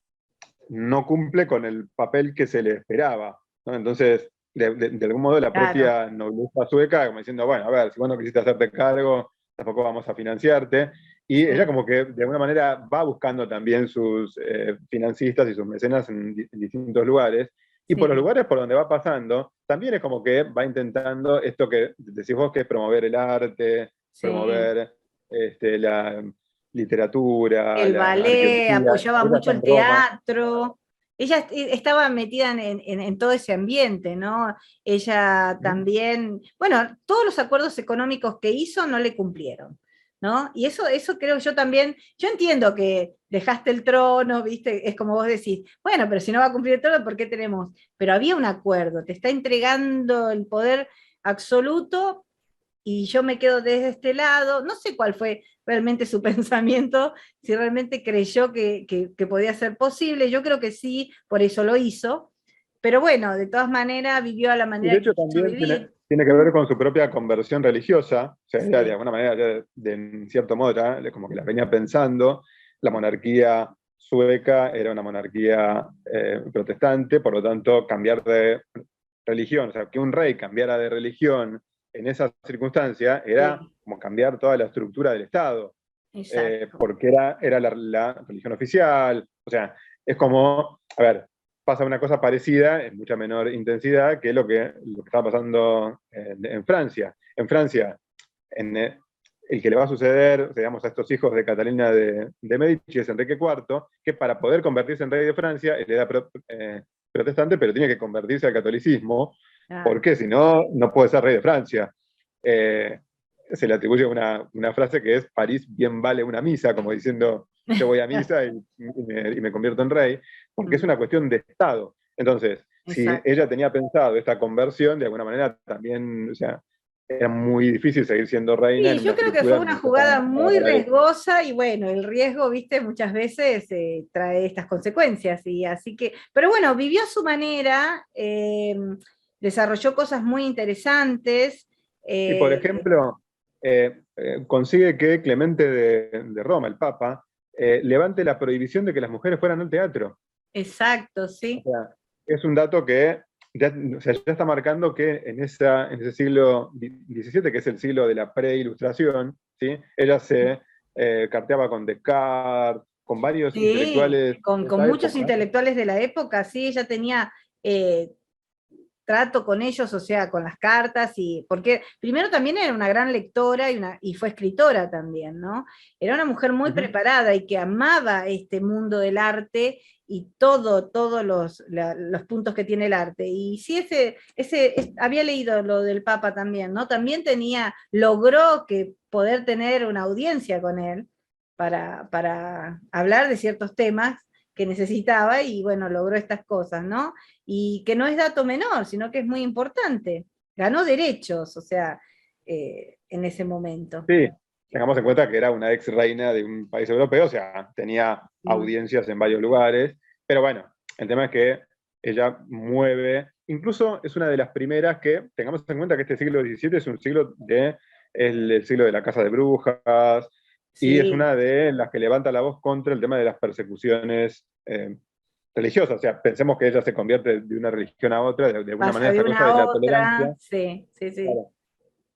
no cumple con el papel que se le esperaba, ¿no? Entonces, de algún modo la Claro, propia nobleza sueca, como diciendo, bueno, a ver, si vos no quisiste hacerte cargo, tampoco vamos a financiarte. Y ella sí, como que de alguna manera va buscando también sus financistas y sus mecenas en distintos lugares. Y por los sí, lugares por donde va pasando, también es como que va intentando esto que decís vos, que es promover el arte, sí. promover la literatura, El la ballet, arqueología. apoyaba Ella está mucho el en Roma. teatro. Ella estaba metida en todo ese ambiente, ¿no? Ella también, bueno, todos los acuerdos económicos que hizo no le cumplieron, ¿no? Y eso creo yo también, yo entiendo que dejaste el trono, ¿viste? Es como vos decís, bueno, pero si no va a cumplir el trono, ¿por qué tenemos? Pero había un acuerdo, te está entregando el poder absoluto y yo me quedo desde este lado. No sé cuál fue realmente su pensamiento, si realmente creyó que podía ser posible. Yo creo que sí, por eso lo hizo. Pero bueno, de todas maneras vivió a la Y de manera que hecho quiso también vivir. tiene que ver con su propia conversión religiosa, o sea, ella de Sí, alguna manera, en cierto modo, como que la venía pensando, la monarquía sueca era una monarquía protestante, por lo tanto, cambiar de religión, o sea, que un rey cambiara de religión en esa circunstancia era sí, como cambiar toda la estructura del Estado, exacto. porque era la religión oficial, o sea, es como, a ver, pasa una cosa parecida, en mucha menor intensidad, que lo que está pasando en Francia. En Francia, el que le va a suceder, digamos, a estos hijos de Catalina de Medici es Enrique IV, que para poder convertirse en rey de Francia, él era protestante, pero tiene que convertirse al catolicismo, Claro. porque si no, no puede ser rey de Francia. Eh, Se le atribuye una frase que es París bien vale una misa, como diciendo yo voy a misa y me convierto en rey, porque es Mm, una cuestión de Estado. Entonces, si exacto. ella tenía pensado esta conversión, de alguna manera también, o sea, era muy difícil seguir siendo reina en Sí, yo una creo que estructura fue en una donde estaban jugada muy para eso. riesgosa y bueno, el riesgo, viste, muchas veces trae estas consecuencias y así que, pero bueno, vivió a su manera, desarrolló cosas muy interesantes, Y por eh, ejemplo, consigue que Clemente de Roma, el Papa, levante la prohibición de que las mujeres fueran al teatro. exacto, O sí, sea, es un dato que ya, o sea, ya está marcando que en ese siglo XVII, que es el siglo de la preilustración, ¿sí? Ella se carteaba con Descartes, con varios sí, intelectuales de con esa muchos época. intelectuales de la época, sí, ella tenía eh, trato con ellos, o sea, con las cartas, y porque primero también era una gran lectora y fue escritora también, ¿no? Era una mujer muy Ujú. preparada y que amaba este mundo del arte y todos los puntos que tiene el arte. Y sí, había leído lo del Papa también, ¿no? También logró que poder tener una audiencia con él para hablar de ciertos temas que necesitaba y bueno, logró estas cosas, ¿no? Y que no es dato menor, sino que es muy importante. Ganó derechos, o sea, en ese momento. Sí, tengamos en cuenta que era una ex reina de un país europeo, o sea, tenía Mm. audiencias en varios lugares, pero bueno, el tema es que ella mueve, incluso es una de las primeras que, tengamos en cuenta que este siglo XVII es un siglo el siglo de la casa de brujas, y es Sí, una de las que levanta la voz contra el tema de las persecuciones religiosa, o sea, pensemos que ella se convierte de una religión a otra, de alguna Pasa manera de esta cosa una de a la otra, tolerancia. sí, sí, sí. Claro.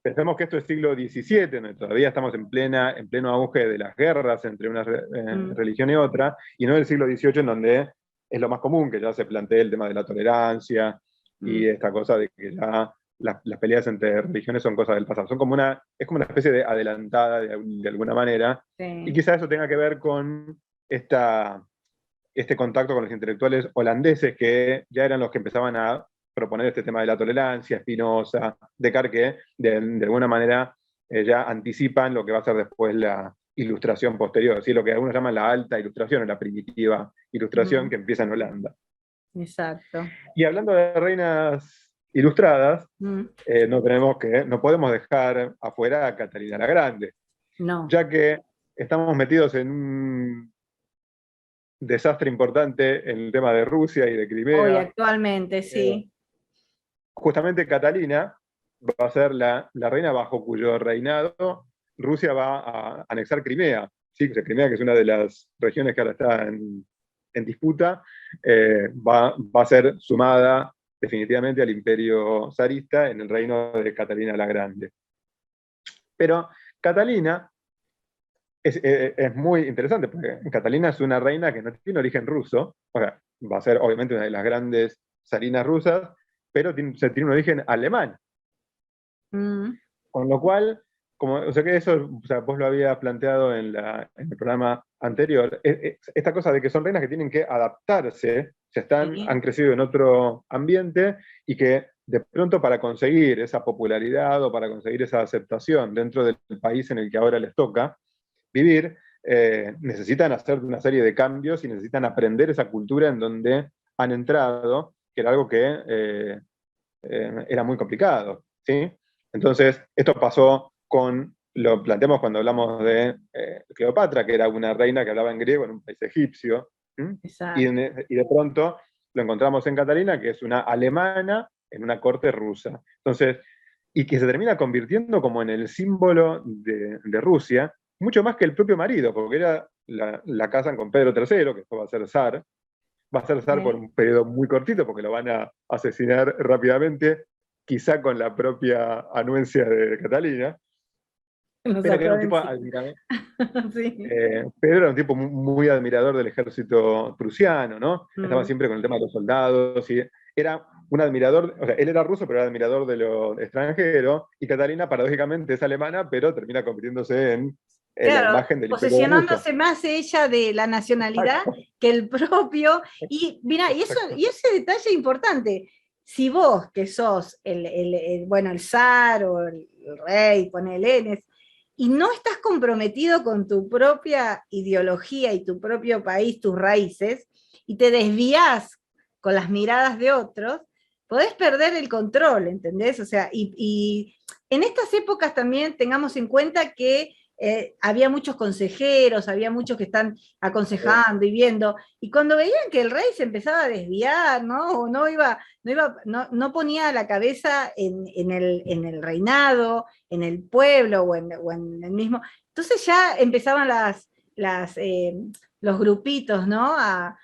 Pensemos que esto es siglo XVII, donde todavía estamos en pleno auge de las guerras entre una Mm, religión y otra, y no el siglo XVIII, en donde es lo más común que ya se plantee el tema de la tolerancia y mm, esta cosa de que ya las peleas entre religiones son cosas del pasado. Es como una especie de adelantada de alguna manera, y sí. quizás eso tenga que ver con este contacto con los intelectuales holandeses que ya eran los que empezaban a proponer este tema de la tolerancia, Spinoza, Descartes, que de alguna manera ya anticipan lo que va a ser después la ilustración posterior, ¿sí? Lo que algunos llaman la alta ilustración o la primitiva ilustración Mm, que empieza en Holanda. exacto. Y hablando de reinas ilustradas, Mm, no podemos dejar afuera a Catalina la Grande, no. ya que estamos metidos en un desastre importante en el tema de Rusia y de Hoy, Crimea. actualmente, Eh, sí. Justamente Catalina va a ser la reina bajo cuyo reinado Rusia va a anexar Crimea. ¿Sí? Crimea, que es una de las regiones que ahora está en disputa, va a ser sumada definitivamente al imperio zarista en el reino de Catalina la Grande. Pero Catalina es muy interesante, porque Catalina es una reina que no tiene origen ruso, o sea, va a ser obviamente una de las grandes zarinas rusas, pero tiene un origen alemán. Mm, Con lo cual, o sea que eso, o sea, vos lo habías planteado en el programa anterior, esta cosa de que son reinas que tienen que adaptarse, sí. han crecido en otro ambiente y que de pronto para conseguir esa popularidad o para conseguir esa aceptación dentro del país en el que ahora les toca vivir, necesitan hacer una serie de cambios y necesitan aprender esa cultura en donde han entrado, que era algo que era muy complicado, ¿sí? Entonces, esto pasó lo planteamos cuando hablamos de Cleopatra, que era una reina que hablaba en griego en un país egipcio, ¿sí? y, Exacto. y de pronto lo encontramos en Catalina, que es una alemana en una corte rusa. Entonces, y que se termina convirtiendo como en el símbolo de Rusia, mucho más que el propio marido, porque la casan con Pedro III, que después va a ser zar por Sí. un periodo muy cortito, porque lo van a asesinar rápidamente, quizá con la propia anuencia de Catalina, Lo pero que era sacó un de tipo encima. admirador. Sí. Pedro era un tipo muy admirador del ejército prusiano, ¿no? Estaba Mm, siempre con el tema de los soldados, y era un admirador, o sea, él era ruso, pero era admirador de lo extranjero, y Catalina, paradójicamente, es alemana, pero termina convirtiéndose en la claro, imagen del imperio ruso. posesionándose más ella de la nacionalidad Exacto, que el propio. Y mira, exacto. y ese detalle importante, si vos que sos bueno, el zar o el rey, ponele, y no estás comprometido con tu propia ideología y tu propio país, tus raíces, y te desvías con las miradas de otros, podés perder el control, ¿entendés? O sea, y en estas épocas también tengamos en cuenta que había muchos consejeros, había muchos que están aconsejando y viendo, y cuando veían que el rey se empezaba a desviar, ¿no? O no ponía la cabeza en el reinado, en el pueblo o en el mismo. Entonces ya empezaban las, los grupitos, ¿no? A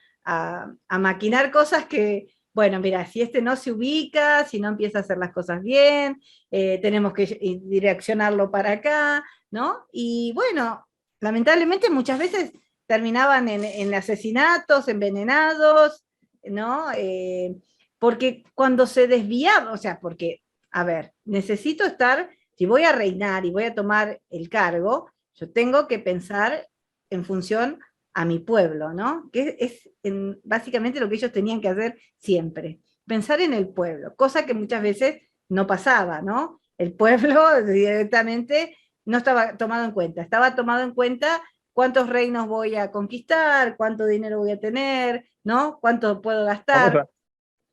maquinar cosas que, bueno, mira, si este no se ubica, si no empieza a hacer las cosas bien, tenemos que direccionarlo para acá, ¿no? Y bueno, lamentablemente muchas veces terminaban en asesinatos, envenenados, ¿no? Porque cuando se desviaba, o sea, porque, a ver, necesito estar, si voy a reinar y voy a tomar el cargo, yo tengo que pensar en función a mi pueblo, ¿no? Que es básicamente lo que ellos tenían que hacer siempre, pensar en el pueblo, cosa que muchas veces no pasaba, ¿no? El pueblo directamente no estaba tomado en cuenta, estaba tomado en cuenta cuántos reinos voy a conquistar, cuánto dinero voy a tener, ¿no? Cuánto puedo Vamos gastar. a,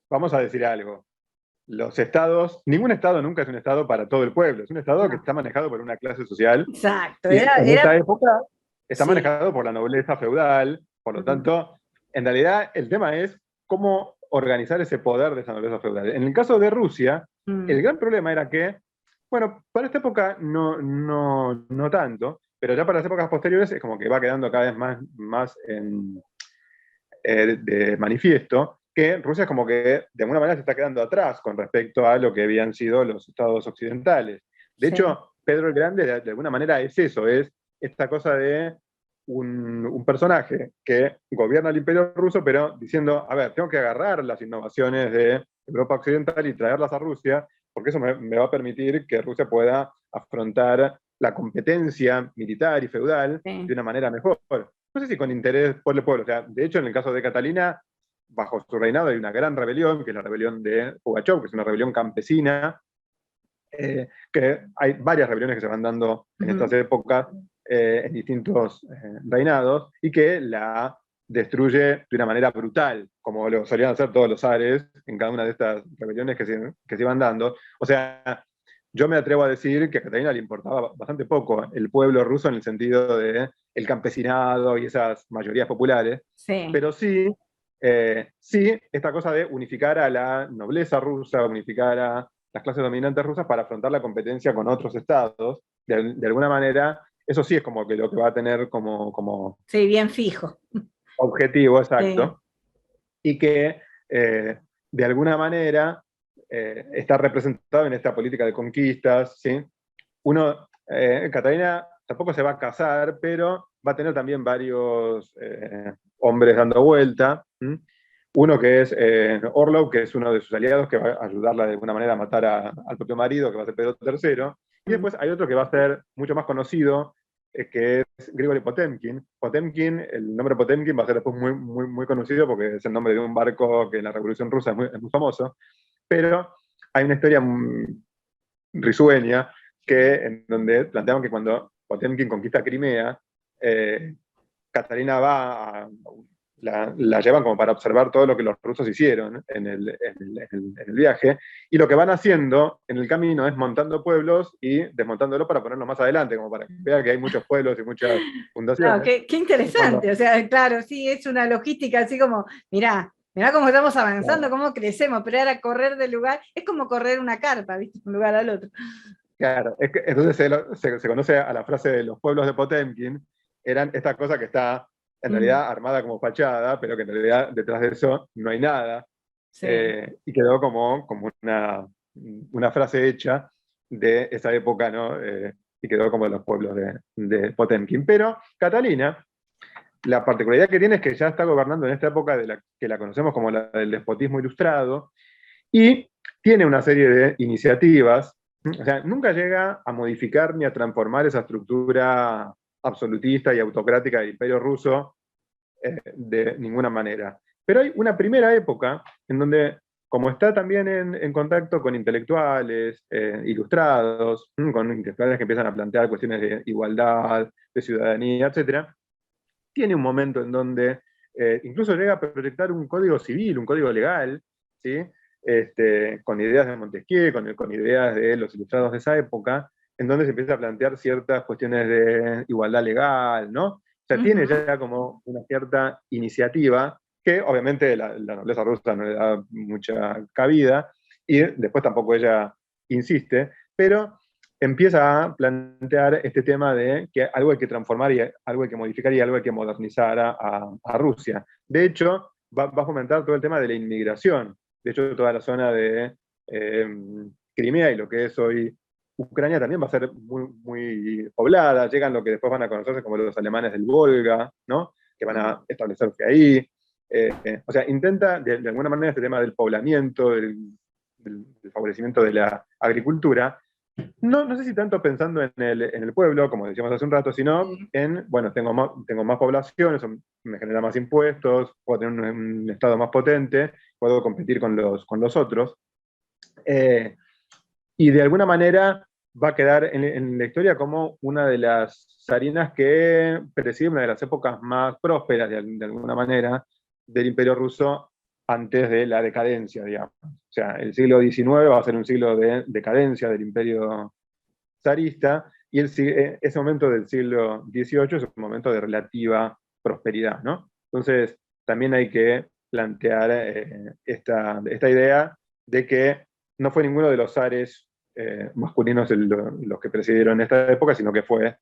vamos a decir algo. Los estados, ningún estado nunca es un estado para todo el pueblo, es un estado que No, está manejado por una clase social exacto, y en esta era, época está sí, manejado por la nobleza feudal, por lo mm, tanto, en realidad el tema es cómo organizar ese poder de esa nobleza feudal. En el caso de Rusia, mm, el gran problema era que, bueno, para esta época no tanto, pero ya para las épocas posteriores es como que va quedando cada vez más de manifiesto, que Rusia es como que de alguna manera se está quedando atrás con respecto a lo que habían sido los estados occidentales. De Sí, hecho, Pedro el Grande de alguna manera es eso, es esta cosa de un personaje que gobierna el imperio ruso, pero diciendo, a ver, tengo que agarrar las innovaciones de Europa Occidental y traerlas a Rusia, porque eso me va a permitir que Rusia pueda afrontar la competencia militar y feudal sí. de una manera mejor. No sé si con interés por el pueblo. O sea, de hecho, en el caso de Catalina, bajo su reinado hay una gran rebelión, que es la rebelión de Pugachov, que es una rebelión campesina, que hay varias rebeliones que se van dando en estas épocas, en distintos reinados, y que la destruye de una manera brutal, como lo solían hacer todos los zares en cada una de estas rebeliones que se iban dando. O sea, yo me atrevo a decir que a Catalina le importaba bastante poco el pueblo ruso en el sentido de el campesinado y esas mayorías populares, Sí. pero sí, sí esta cosa de unificar a la nobleza rusa, unificar a las clases dominantes rusas para afrontar la competencia con otros estados, de alguna manera, eso sí es como que lo que va a tener como Sí, bien fijo. objetivo Sí. exacto, y que de alguna manera está representado en esta política de conquistas, ¿sí? Catalina tampoco se va a casar, pero va a tener también varios hombres dando vuelta. ¿Sí? Uno que es Orlov, que es uno de sus aliados, que va a ayudarla de alguna manera a matar al propio marido, que va a ser Pedro III. Y Mm. después hay otro que va a ser mucho más conocido, que es Grigori Potemkin. Potemkin, el nombre Potemkin va a ser después muy conocido porque es el nombre de un barco que en la Revolución Rusa es muy famoso. Pero hay una historia risueña en donde planteaban que cuando Potemkin conquista Crimea, eh, Catalina la llevan como para observar todo lo que los rusos hicieron en el viaje, y lo que van haciendo en el camino es montando pueblos y desmontándolo para ponerlos más adelante, como para que vea que hay muchos pueblos y muchas No, fundaciones. qué Y cuando, interesante. O sea, claro, sí, es una logística así como, mirá cómo estamos avanzando, cómo crecemos, pero ahora correr del lugar, es como correr una carpa, ¿viste? De un lugar al otro. claro, entonces se conoce a la frase de los pueblos de Potemkin, eran esta cosa que está en Mm, realidad armada como fachada, pero que en realidad detrás de eso no hay nada, sí. y quedó como una frase hecha de esa época, ¿no? Y quedó como los pueblos de Potemkin. Pero Catalina, la particularidad que tiene es que ya está gobernando en esta época que la conocemos como la del despotismo ilustrado, y tiene una serie de iniciativas, o sea, nunca llega a modificar ni a transformar esa estructura absolutista y autocrática del Imperio Ruso de ninguna manera. Pero hay una primera época en donde, como está también en contacto con intelectuales ilustrados, con intelectuales que empiezan a plantear cuestiones de igualdad, de ciudadanía, etc., tiene un momento en donde incluso llega a proyectar un código civil, un código legal, ¿sí? Con ideas de Montesquieu, con ideas de los ilustrados de esa época, en donde se empieza a plantear ciertas cuestiones de igualdad legal, ¿no? O sea, tiene Ujú. ya como una cierta iniciativa que obviamente la nobleza rusa no le da mucha cabida, y después tampoco ella insiste, pero empieza a plantear este tema de que algo hay que transformar y algo hay que modificar y algo hay que modernizar a Rusia. De hecho, va a fomentar todo el tema de la inmigración. De hecho, toda la zona de eh, Crimea y lo que es hoy Ucrania también va a ser muy poblada. Llegan lo que después van a conocerse como los alemanes del Volga, ¿no? Que van a establecerse ahí. O sea, intenta de alguna manera este tema del poblamiento, del favorecimiento de la agricultura, no sé si tanto pensando en el pueblo, como decíamos hace un rato, sino Sí. en, bueno, tengo más población, eso me genera más impuestos, puedo tener un Estado más potente, puedo competir con los otros. Eh, y de alguna manera va a quedar en la historia como una de las zarinas que preside una de las épocas más prósperas, de alguna manera, del Imperio Ruso antes de la decadencia, digamos. O sea, el siglo XIX va a ser un siglo de decadencia del Imperio zarista, y ese momento del siglo XVIII es un momento de relativa prosperidad, ¿no? Entonces, también hay que plantear esta idea de que no fue ninguno de los zares masculinos los que presidieron esta época, sino que fue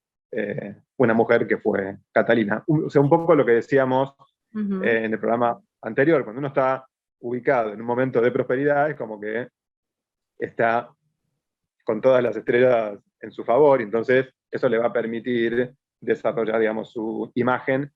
una mujer que fue Catalina. O sea, un poco lo que decíamos en el programa anterior. Cuando uno está ubicado en un momento de prosperidad, es como que está con todas las estrellas en su favor, y entonces eso le va a permitir desarrollar, digamos, su imagen,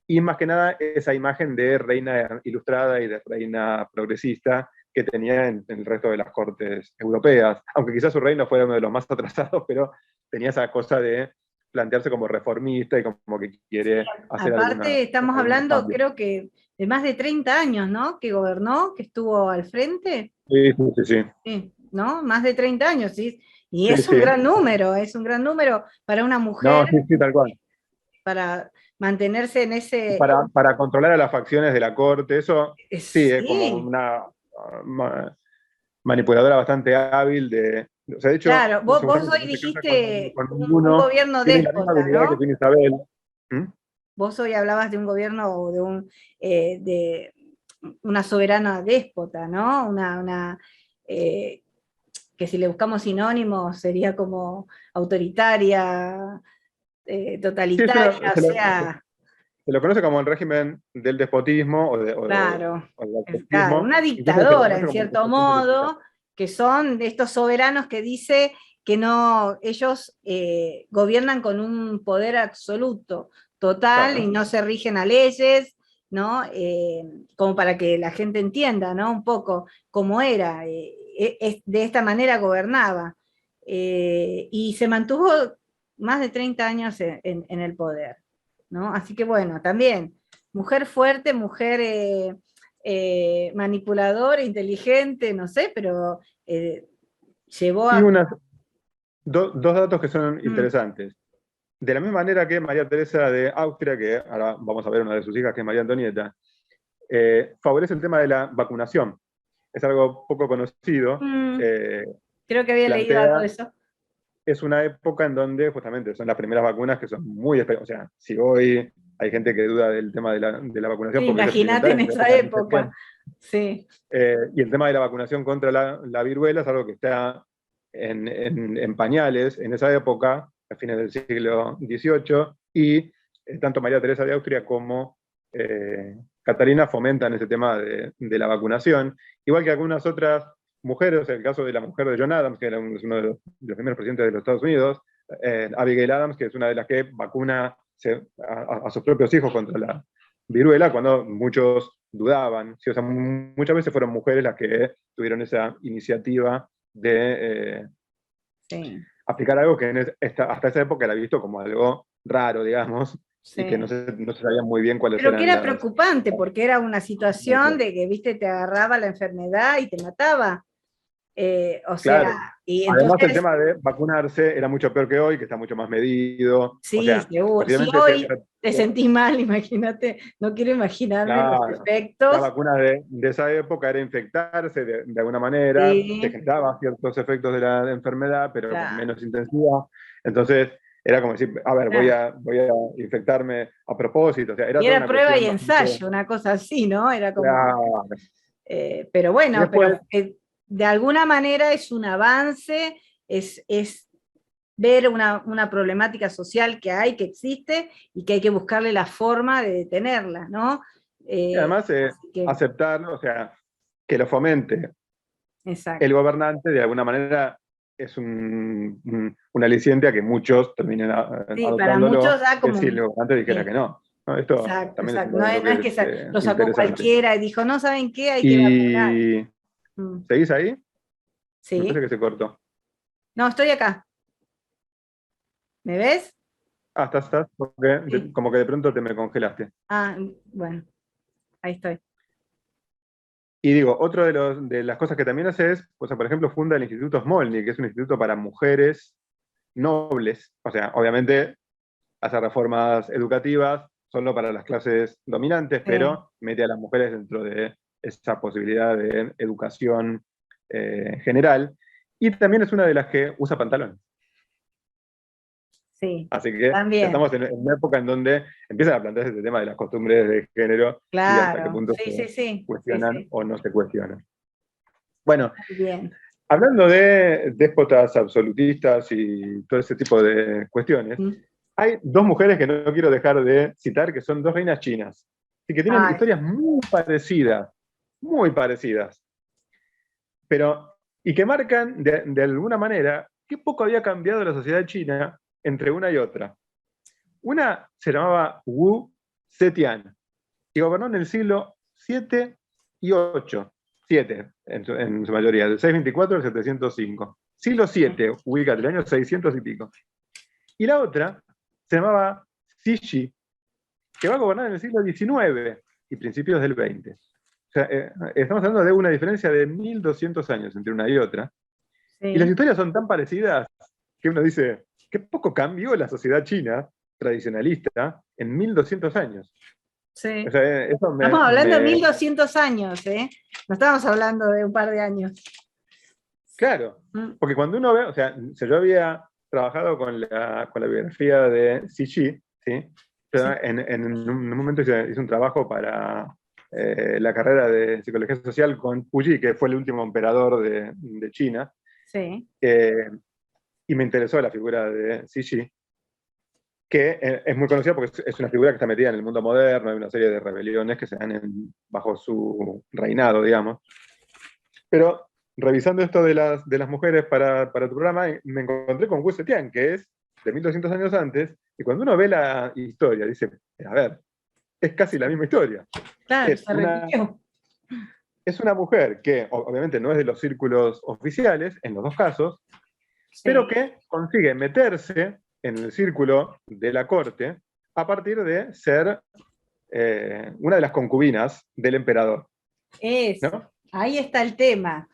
y más que nada esa imagen de reina ilustrada y de reina progresista que tenía en el resto de las cortes europeas, aunque quizás su reino fuera uno de los más atrasados, pero tenía esa cosa de plantearse como reformista y como que quiere hacer Aparte, estamos algunos hablando, cambios. creo que de más de 30 años, ¿no? Que gobernó, que estuvo al frente. Sí, sí, sí, sí. Sí, ¿no? Más de 30 años, sí. Y Sí, sí. es un gran número para una No, mujer, sí, sí, tal cual. para mantenerse en ese... Para controlar a las facciones de la corte, eso sí, es como Sí, una manipuladora bastante hábil de... O sea, de hecho, claro, vos seguramente hoy no se casa dijiste con un ninguno, gobierno tiene la misma déspota, habilidad que ¿no? tiene Isabel. ¿Mm? Vos hoy hablabas de un gobierno o de una soberana déspota, ¿no? Eh, que si le buscamos sinónimos sería como autoritaria, Sí, totalitaria, o sea, se lo conoce como el régimen del despotismo claro, o del claro, absolutismo, una incluso se lo dictadora conoce en como cierto ocupación de los... modo, que son de estos soberanos que dice que no, ellos gobiernan con un poder absoluto, total, y Claro. no se rigen a leyes, ¿no? Como para que la gente entienda, ¿no? Un poco cómo era, de esta manera gobernaba, y se mantuvo más de 30 años en el poder, ¿no? Así que bueno, también mujer fuerte, mujer manipuladora, inteligente, no sé, pero llevó Y a... dos datos que son Mm, interesantes. De la misma manera que María Teresa de Austria, que ahora vamos a ver una de sus hijas, que es María Antonieta, favorece el tema de la vacunación. Es algo poco conocido. mm, eh, creo que había leído algo de plantea, eso. es una época en donde justamente son las primeras vacunas que son muy... O sea, si hoy hay gente que duda del tema de la vacunación Sí, porque es imagínate experimental, en en esa esa época ni se época. cuenta. Sí, Y el tema de la vacunación contra la viruela es algo que está en pañales en esa época, a fines del siglo XVIII, y tanto María Teresa de Austria como Catarina fomentan ese tema de la vacunación, igual que algunas otras mujeres, el caso de la mujer de John Adams, que es uno de los primeros presidentes de los Estados Unidos, Abigail Adams, que es una de las que vacuna a sus propios hijos contra la viruela, cuando muchos dudaban. ¿Sí? O sea, muchas veces fueron mujeres las que tuvieron esa iniciativa de sí, aplicar algo que hasta esa época era visto como algo raro, digamos, y que sí. no se sabía muy bien cuáles Pero que eran era las... preocupante porque era una situación de que, viste, te agarraba la enfermedad y te mataba. O Claro. sea, y Además, el entonces, tema de vacunarse era mucho peor que hoy, que está mucho más medido. O sí, sea, seguro. Si posiblemente hoy te sentís mal, imagínate, no quiero imaginarme los claro, la efectos. vacuna de esa época era infectarse de alguna manera, te Sí, generaba ciertos efectos de la enfermedad, pero con claro. menos intensidad. Entonces, era como decir, a ver, Claro. voy a infectarme a propósito. O sea, era Y toda era una prueba y cuestión bastante... ensayo, una cosa así, ¿no? Era como, Claro. pero Y bueno, pero después, de alguna manera es un avance, es ver una problemática social que hay, que existe, y que hay que buscarle la forma de detenerla, ¿no? y además Así que, aceptar, o sea, que lo fomente el exacto. gobernante, de alguna manera, es un aliciente a que muchos terminen Sí, para muchos adoptándolo, da que si como, el gobernante dijera que sí, no. ¿No? Esto exacto, también es un exacto. No dato es, no que es que es lo sacó interesante. cualquiera y dijo, no, ¿saben qué? Hay que vacunar. ¿Y Mm, seguís ahí? Me parece sí. que se cortó. No, estoy acá. ¿Me ves? Ah, estás, porque Sí. como que de pronto te me congelaste. Ah, bueno, ahí estoy. Y digo, otro de las cosas que también hace es, pues, por ejemplo, funda el Instituto Smolny, que es un instituto para mujeres nobles. O sea, obviamente hace reformas educativas solo para las clases dominantes, Sí, pero mete a las mujeres dentro de esa posibilidad de educación general. Y también es una de las que usa pantalón. sí, Así que también. estamos en una época en donde empiezan a plantearse este tema de las costumbres de género y hasta qué Claro, punto sí, se sí, sí, sí, cuestionan sí. o no se cuestionan. Bueno, Muy bien. hablando de déspotas absolutistas y todo ese tipo de cuestiones, Mm, hay dos mujeres que no quiero dejar de citar, que son dos reinas chinas, Así que tienen Ay, historias muy parecidas, pero, y que marcan de alguna manera qué poco había cambiado la sociedad china entre una y otra. Una se llamaba Wu Zetian y gobernó en el siglo 7 y 8, 7 en su mayoría, del 624 al 705. Siglo 7, ubícate, el año 600 y pico. Y la otra se llamaba Cixi, que va a gobernar en el siglo XIX y principios del XX. O sea, estamos hablando de una diferencia de 1200 años entre una y otra. Y las sí, historias son tan parecidas que uno dice, qué poco cambió la sociedad china tradicionalista en 1200 años. O sí. sea, eso Estamos hablando de 1200 años, ¿eh? No estamos hablando de un par de años. claro, Mm, porque cuando uno ve, o sea, si yo había trabajado con la biografía de Cixi, ¿sí? Yo sí, en un momento hice un trabajo para la carrera de psicología social con Puyi, que fue el último emperador de China, sí. eh, y me interesó la figura de Cixi, que es muy conocida porque es una figura que está metida en el mundo moderno, hay una serie de rebeliones que se dan bajo su reinado, digamos. Pero revisando esto de las mujeres para tu programa, me encontré con Wu Zetian, que es de 1200 años antes, y cuando uno ve la historia, dice, a ver, es casi la misma historia. Claro, Es se una, repitió. es una mujer que obviamente no es de los círculos oficiales, en los dos casos, pero Sí. que consigue meterse en el círculo de la corte a partir de ser una de las concubinas del emperador, Eso. ¿no? Ahí está el tema.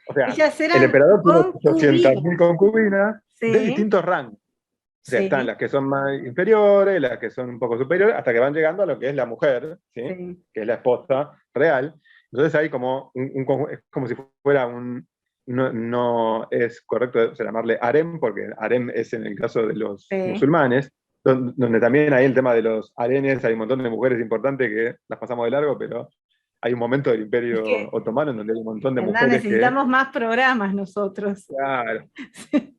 O sea, Ellas el eran emperador tiene 800.000 concubinas. concubinas de Sí, distintos rangos. O sea, están sí, las que son más inferiores, las que son un poco superiores, hasta que van llegando a lo que es la mujer, ¿sí? sí. Que es la esposa real. Entonces hay como es como si fuera no, no es correcto llamarle harem, porque harem es en el caso de los Sí. musulmanes, donde también hay el tema de los harenes, hay un montón de mujeres importantes que las pasamos de largo, pero hay un momento del Es Imperio que, Otomano en donde hay un montón de Hernán, mujeres que, necesitamos más programas nosotros. claro,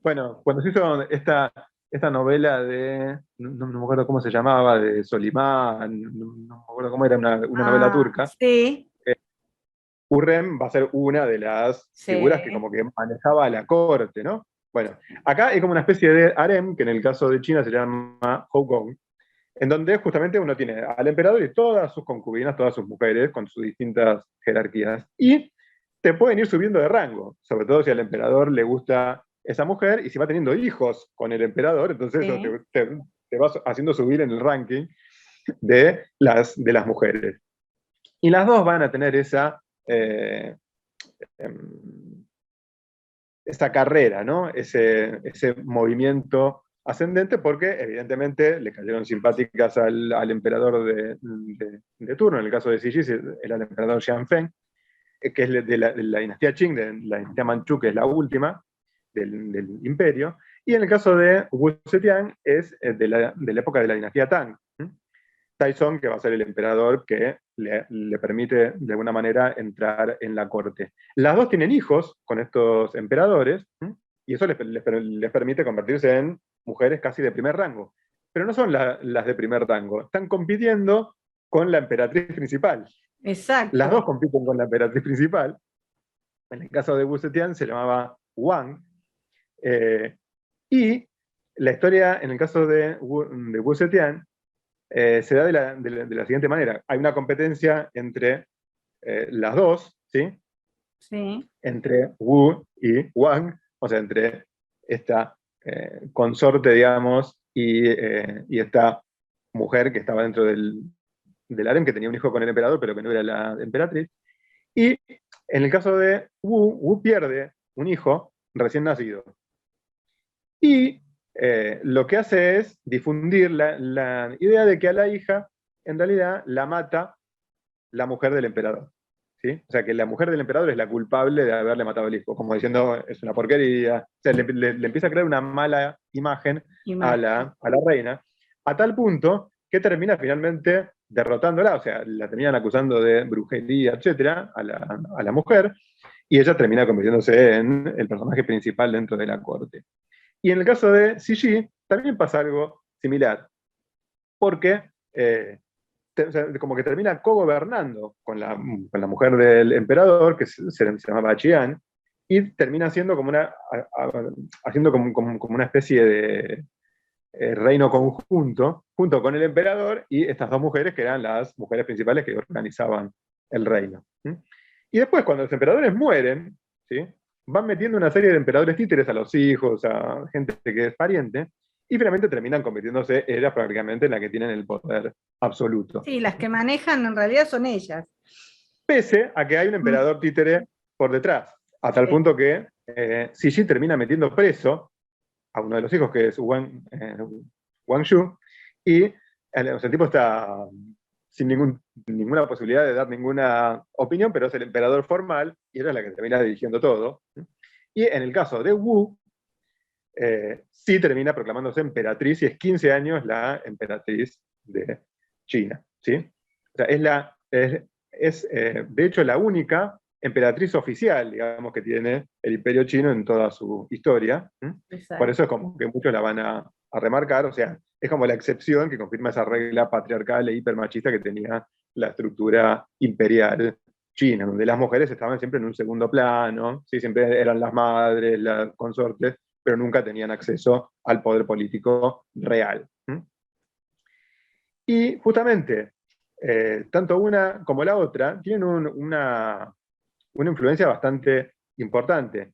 bueno, cuando se hizo esta novela de, no me acuerdo cómo se llamaba, de Solimán, no me acuerdo cómo era, una novela Ah, turca, sí, Hurrem va a ser una de las figuras que sí, como que manejaba la corte, ¿no? Bueno, acá hay como una especie de harem, que en el caso de China se llama Hogong, en donde justamente uno tiene al emperador y todas sus concubinas, todas sus mujeres, con sus distintas jerarquías. Y te pueden ir subiendo de rango, sobre todo si al emperador le gusta esa mujer y si va teniendo hijos con el emperador, entonces eso sí. te vas haciendo subir en el ranking de las mujeres. Y las dos van a tener eh, em, esa carrera, ¿no? Ese movimiento ascendente, porque evidentemente le cayeron simpáticas al emperador de turno, en el caso de Xi era el emperador Xianfeng, que es de la dinastía Qing, de la dinastía Manchú, que es la última del imperio, y en el caso de Wu Zetian es de la época de la dinastía Tang. Taizong, que va a ser el emperador que le permite de alguna manera entrar en la corte. Las dos tienen hijos con estos emperadores, y eso les permite convertirse en mujeres casi de primer rango. Pero no son las de primer rango, están compitiendo con la emperatriz principal. Las Exacto. dos compiten con la emperatriz principal. En el caso de Wu Zetian se llamaba Wang, y la historia en el caso de Wu Zetian se da de la siguiente manera. Hay una competencia entre las dos, ¿sí? Sí, Entre Wu y Wang, o sea, entre esta consorte, digamos, y esta mujer que estaba dentro del harem, que tenía un hijo con el emperador, pero que no era la emperatriz. Y en el caso de Wu pierde un hijo recién nacido. Y lo que hace es difundir la idea de que a la hija, en realidad, la mata la mujer del emperador. ¿Sí? O sea, que la mujer del emperador es la culpable de haberle matado al hijo, como diciendo, es una porquería. O sea, le empieza a crear una mala imagen a imagen. la reina, a tal punto que termina finalmente derrotándola, o sea, la terminan acusando de brujería, etcétera, a la mujer, y ella termina convirtiéndose en el personaje principal dentro de la corte. Y en el caso de CG también pasa algo similar, porque o sea, como que termina cogobernando con la mujer del emperador, que se llamaba Chian, y termina siendo como haciendo como una especie de reino conjunto, junto con el emperador y estas dos mujeres que eran las mujeres principales que organizaban el reino. ¿Sí? Y después, cuando los emperadores mueren, ¿sí? Van metiendo una serie de emperadores títeres a los hijos, a gente que es pariente, y finalmente terminan convirtiéndose ellas prácticamente en la que tienen el poder absoluto. Sí, las que manejan en realidad son ellas. Pese a que hay un Mm, emperador títere por detrás, a tal sí. punto que Cixi termina metiendo preso a uno de los hijos, que es Wang Shu, y o sea, el tipo está sin ninguna posibilidad de dar ninguna opinión, pero es el emperador formal y ella es la que termina dirigiendo todo. Y en el caso de Wu, sí termina proclamándose emperatriz y es 15 años la emperatriz de China. ¿Sí? O sea, de hecho la única emperatriz oficial, digamos, que tiene el imperio chino en toda su historia. Por Exacto. eso es como que muchos la van a remarcar, o sea, es como la excepción que confirma esa regla patriarcal e hipermachista que tenía la estructura imperial china, donde las mujeres estaban siempre en un segundo plano, ¿sí? Siempre eran las madres, las consortes, pero nunca tenían acceso al poder político real. Y justamente, tanto una como la otra tienen una influencia bastante importante.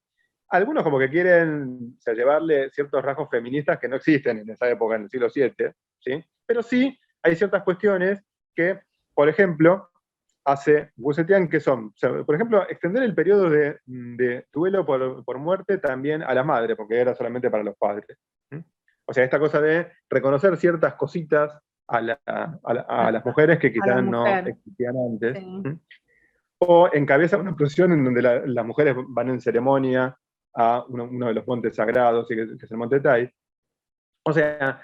Algunos como que quieren, o sea, llevarle ciertos rasgos feministas que no existen en esa época, en el siglo VII, ¿sí? Pero sí hay ciertas cuestiones que, por ejemplo, hace Wu Zetian, que son, o sea, por ejemplo, extender el periodo de duelo por muerte también a la madre, porque era solamente para los padres. ¿Sí? O sea, esta cosa de reconocer ciertas cositas a las mujeres que A la quizás no mujer. existían antes. Sí. ¿Sí? O encabeza una procesión en donde las mujeres van en ceremonia a uno de los montes sagrados, que es el Monte Tai. O sea,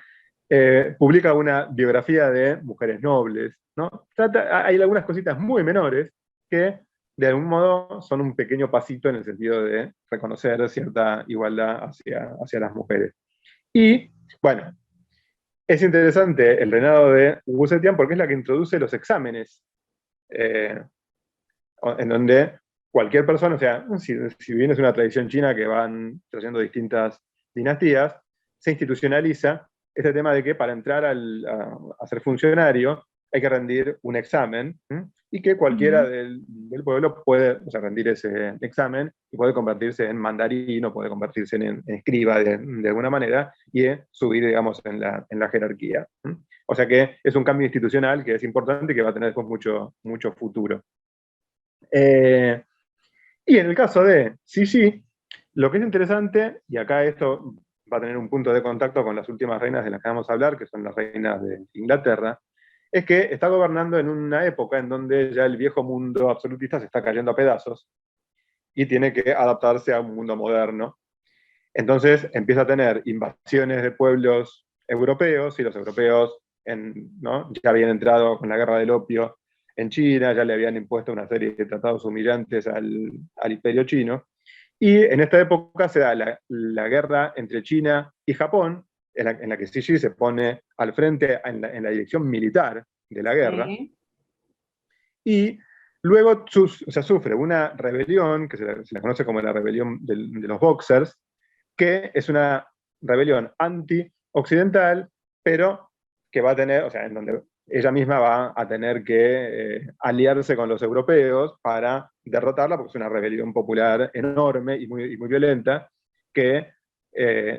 publica una biografía de mujeres nobles, ¿no? Hay algunas cositas muy menores que de algún modo son un pequeño pasito en el sentido de reconocer cierta igualdad hacia las mujeres. Y, bueno, es interesante el reinado de Wu Zetian porque es la que introduce los exámenes, eh, en donde cualquier persona, o sea, si bien es una tradición china que van trayendo distintas dinastías, se institucionaliza este tema de que para entrar a ser funcionario hay que rendir un examen, y que cualquiera Ujú. del pueblo puede, o sea, rendir ese examen y puede convertirse en mandarín o puede convertirse en escriba de alguna manera y subir, digamos, en la jerarquía. O sea que es un cambio institucional que es importante y que va a tener después mucho futuro. Eh, y en el caso de Sisi, lo que es interesante, y acá esto va a tener un punto de contacto con las últimas reinas de las que vamos a hablar, que son las reinas de Inglaterra, es que está gobernando en una época en donde ya el viejo mundo absolutista se está cayendo a pedazos y tiene que adaptarse a un mundo moderno. Entonces empieza a tener invasiones de pueblos europeos y los europeos ¿no? ya habían entrado con la guerra del opio en China, ya le habían impuesto una serie de tratados humillantes al imperio chino. Y en esta época se da la guerra entre China y Japón, en la que Xi se pone al frente en la dirección militar de la guerra, Sí. y luego o sea, sufre una rebelión, que se la conoce como la rebelión de los Boxers, que es una rebelión anti-occidental, pero que va a tener, o sea, en donde ella misma va a tener que aliarse con los europeos para derrotarla, porque es una rebelión popular enorme y muy violenta, que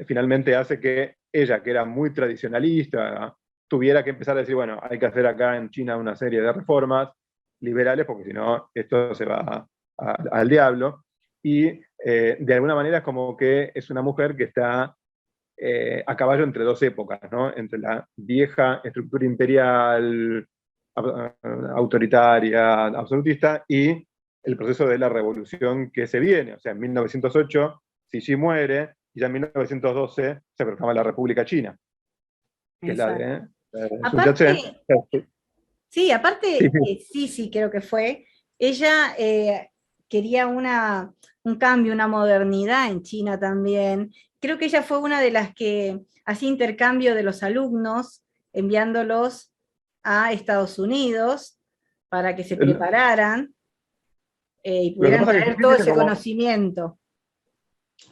finalmente hace que ella, que era muy tradicionalista, tuviera que empezar a decir, bueno, hay que hacer acá en China una serie de reformas liberales, porque si no, esto se va al diablo. Y de alguna manera es como que es una mujer que está a caballo entre dos épocas, ¿no? Entre la vieja estructura imperial, autoritaria, absolutista, y el proceso de la revolución que se viene. O sea, en 1908 Xi muere, y ya en 1912 se proclama la República China, que es la Exacto. de Sun Yat-sen. Aparte, sí, aparte, sí, sí, creo que fue. Ella quería un cambio, una modernidad en China también. Creo que ella fue una de las que hacía intercambio de los alumnos, enviándolos a Estados Unidos para que se El- prepararan y lo que pudieran pasa es que traer sí todo tiene ese como, conocimiento.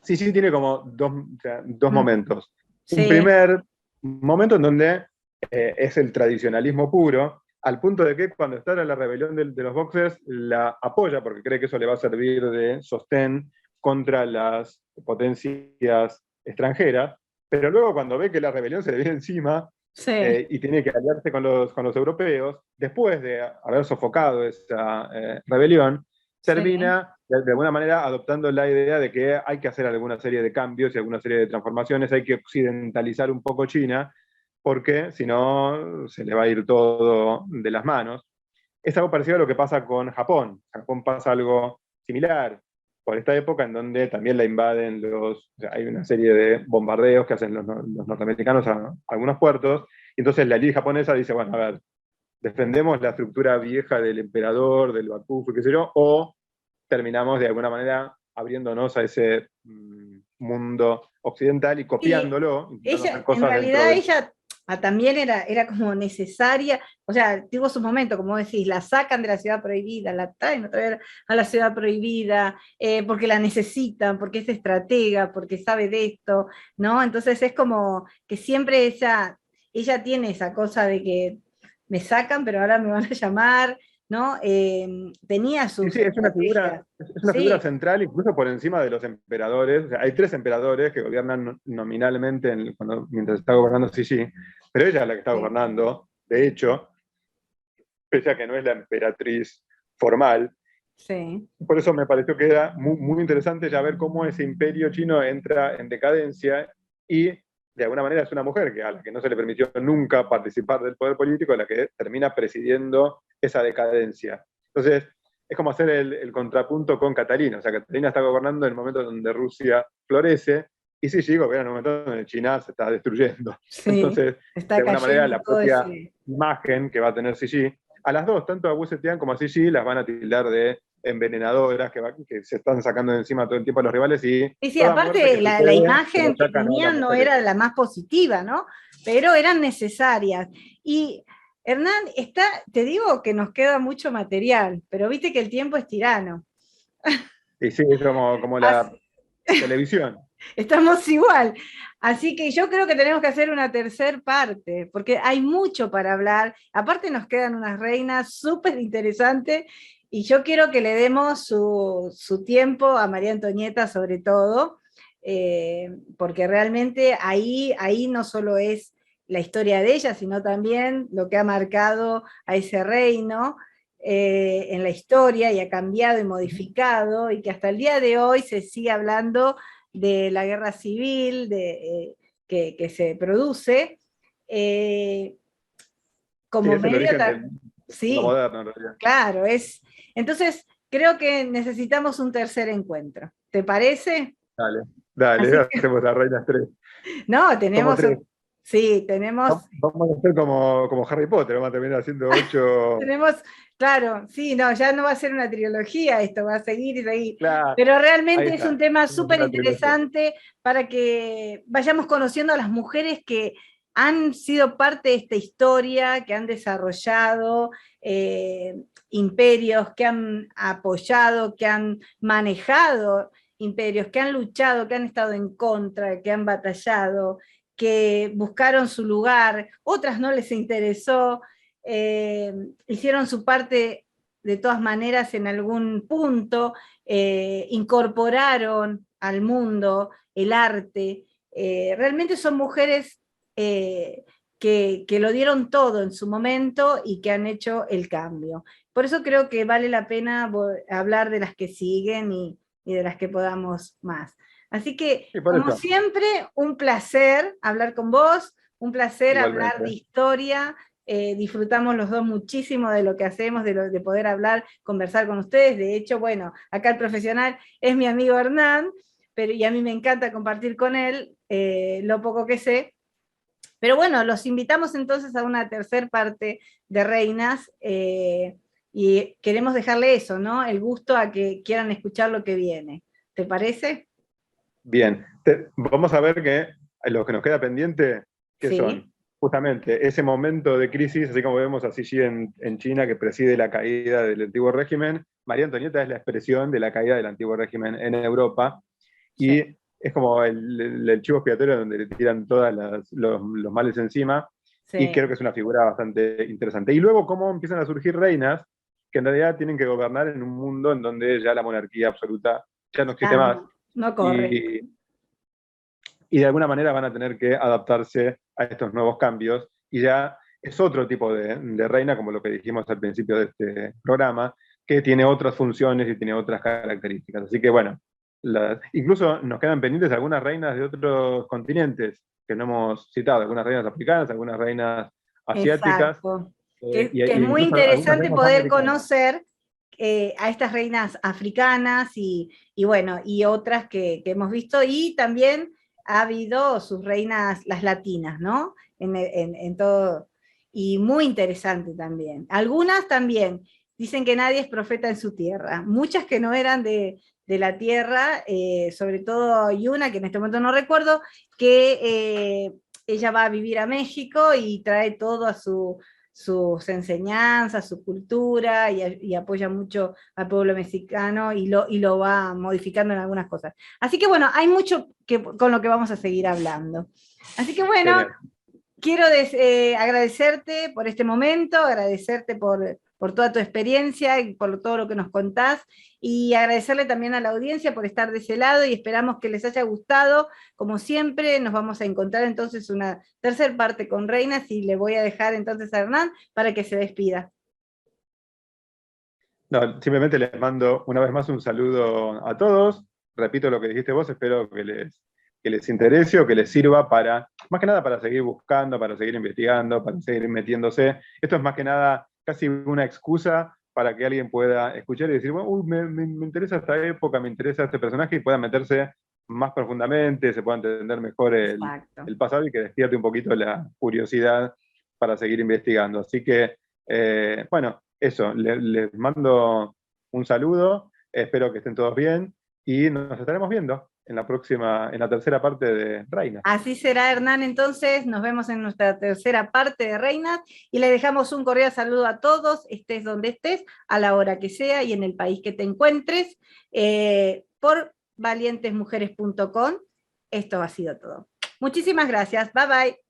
sí tiene como dos Mm, momentos. Un sí, primer momento en donde es el tradicionalismo puro, al punto de que cuando está en la rebelión de los boxers, la apoya porque cree que eso le va a servir de sostén contra las potencias extranjeras, pero luego cuando ve que la rebelión se le viene encima sí, y tiene que aliarse con los europeos, después de haber sofocado esa rebelión, sí. termina de alguna manera adoptando la idea de que hay que hacer alguna serie de cambios y alguna serie de transformaciones, hay que occidentalizar un poco China, porque si no se le va a ir todo de las manos. Es algo parecido a lo que pasa con Japón. En Japón pasa algo similar por esta época en donde también la invaden o sea, hay una serie de bombardeos que hacen los norteamericanos a algunos puertos, y entonces la élite japonesa dice, bueno, a ver, defendemos la estructura vieja del emperador, del Bakufu, qué sé yo, o terminamos de alguna manera abriéndonos a ese mundo occidental y Y copiándolo, intentando hacer ella, en cosas dentro realidad del... ella también era como necesaria, o sea, tuvo su momento, como decís, la sacan de la ciudad prohibida, la traen otra vez a la ciudad prohibida, porque la necesitan, porque es estratega, porque sabe de esto, ¿no? Entonces es como que siempre ella tiene esa cosa de que me sacan, pero ahora me van a llamar, ¿no? Tenía Sí, sus sí, estrategias, es una figura sí, central, incluso por encima de los emperadores. O sea, hay tres emperadores que gobiernan nominalmente mientras está gobernando Sisi, pero ella es la que está sí, gobernando, de hecho, pese a que no es la emperatriz formal. sí. Por eso me pareció que era muy interesante ya ver cómo ese imperio chino entra en decadencia y de alguna manera es una mujer a la que no se le permitió nunca participar del poder político, la que termina presidiendo esa decadencia. Entonces, es como hacer el contrapunto con Catalina. O sea, Catalina está gobernando en el momento donde Rusia florece y sí, gobierna en un momento donde China se está destruyendo. Sí, Entonces, de está alguna manera, cayendo la todo propia ese. imagen que va a tener Sisi, a las dos, tanto a Wu Zetian como a Sisi, las van a tildar de envenenadoras que se están sacando de encima todo el tiempo a los rivales y Sí, sí, toda muerte aparte que la sucede se le imagen que achacan a las tenían no mujeres. era la más positiva, ¿no? Pero eran necesarias. Y Hernán, te digo que nos queda mucho material, pero viste que el tiempo es tirano. Y sí, es como la Así- televisión. estamos igual. Así que yo creo que tenemos que hacer una tercer parte, porque hay mucho para hablar. Aparte nos quedan unas reinas súper interesantes y yo quiero que le demos su tiempo a María Antonieta sobre todo, porque realmente ahí no solo es la historia de ella, sino también lo que ha marcado a ese reino en la historia y ha cambiado y modificado y que hasta el día de hoy se sigue hablando de la guerra civil que se produce, eh, Sí, como es el medio, origen de lo sí, moderno, en realidad. claro, entonces creo que necesitamos un tercer encuentro, ¿te parece? Dale, dale, Así que, hacemos las reinas tres. no, Somos tenemos, tres. sí, tenemos Vamos a ser como Harry Potter, vamos a terminar haciendo ocho. tenemos, claro, sí, no, ya no va a ser una trilogía esto, va a seguir y seguir. Claro, Pero ahí realmente es un está. tema Somos súper una trilogía. interesante para que vayamos conociendo a las mujeres que han sido parte de esta historia, que han desarrollado imperios, que han apoyado, que han manejado imperios, que han luchado, que han estado en contra, que han batallado, que buscaron su lugar, otras no les interesó, hicieron su parte de todas maneras en algún punto, incorporaron al mundo el arte. Realmente son mujeres que lo dieron todo en su momento y que han hecho el cambio. Por eso creo que vale la pena hablar de las que siguen y de las que podamos más. Así que, Y por como eso, siempre, un placer hablar con vos, un placer hablar de igualmente. historia, disfrutamos los dos muchísimo de lo que hacemos, de poder hablar, conversar con ustedes. De hecho, bueno, acá el profesional es mi amigo Hernán, y a mí me encanta compartir con él lo poco que sé. Pero bueno, los invitamos entonces a una tercer parte de Reinas y queremos dejarle eso, ¿no? El gusto a que quieran escuchar lo que viene. ¿Te parece? Bien, vamos a ver que lo que nos queda pendiente, ¿qué Sí. son? justamente ese momento de crisis, así como vemos a Xi Jinping en China, que preside la caída del antiguo régimen, María Antonieta es la expresión de la caída del antiguo régimen en Europa, y Sí, es como el chivo expiatorio donde le tiran todos los males encima, y sí. creo que es una figura bastante interesante. Y luego cómo empiezan a surgir reinas que en realidad tienen que gobernar en un mundo en donde ya la monarquía absoluta ya no existe Ah, más, no, no corre. y, y de alguna manera van a tener que adaptarse a estos nuevos cambios, y ya es otro tipo de reina, como lo que dijimos al principio de este programa, que tiene otras funciones y tiene otras características. Así que bueno, incluso nos quedan pendientes algunas reinas de otros continentes que no hemos citado, algunas reinas africanas, algunas reinas asiáticas, Exacto. Que es y muy incluso algunas interesante reinas poder americanas. conocer a estas reinas africanas y bueno, y otras que hemos visto, y también ha habido sus reinas, las latinas, ¿no? En todo, y muy interesante también. Algunas también dicen que nadie es profeta en su tierra, muchas que no eran de la tierra, sobre todo hay una que en este momento no recuerdo, que ella va a vivir a México y trae todo a sus enseñanzas, su cultura, y apoya mucho al pueblo mexicano y lo va modificando en algunas cosas. Así que bueno, hay mucho con lo que vamos a seguir hablando. Así que bueno, Genial. quiero agradecerte por este momento, agradecerte por toda tu experiencia y por todo lo que nos contás, y agradecerle también a la audiencia por estar de ese lado, y esperamos que les haya gustado. Como siempre, nos vamos a encontrar entonces una tercera parte con Reinas, y le voy a dejar entonces a Hernán para que se despida. No, simplemente les mando una vez más un saludo a todos. Repito lo que dijiste vos, espero que les interese o que les sirva para, más que nada para seguir buscando, para seguir investigando, para seguir metiéndose. Esto es más que nada casi una excusa para que alguien pueda escuchar y decir, bueno, uy, me interesa esta época, me interesa este personaje, y pueda meterse más profundamente, se pueda entender mejor Exacto. el pasado, y que despierte un poquito la curiosidad para seguir investigando. Así que, bueno, eso, les mando un saludo, espero que estén todos bien, y nos estaremos viendo en la próxima, en la tercera parte de Reina. Así será, Hernán, entonces nos vemos en nuestra tercera parte de Reinas, y le dejamos un cordial saludo a todos, estés donde estés, a la hora que sea y en el país que te encuentres, por valientesmujeres.com. Esto ha sido todo. Muchísimas gracias, bye bye.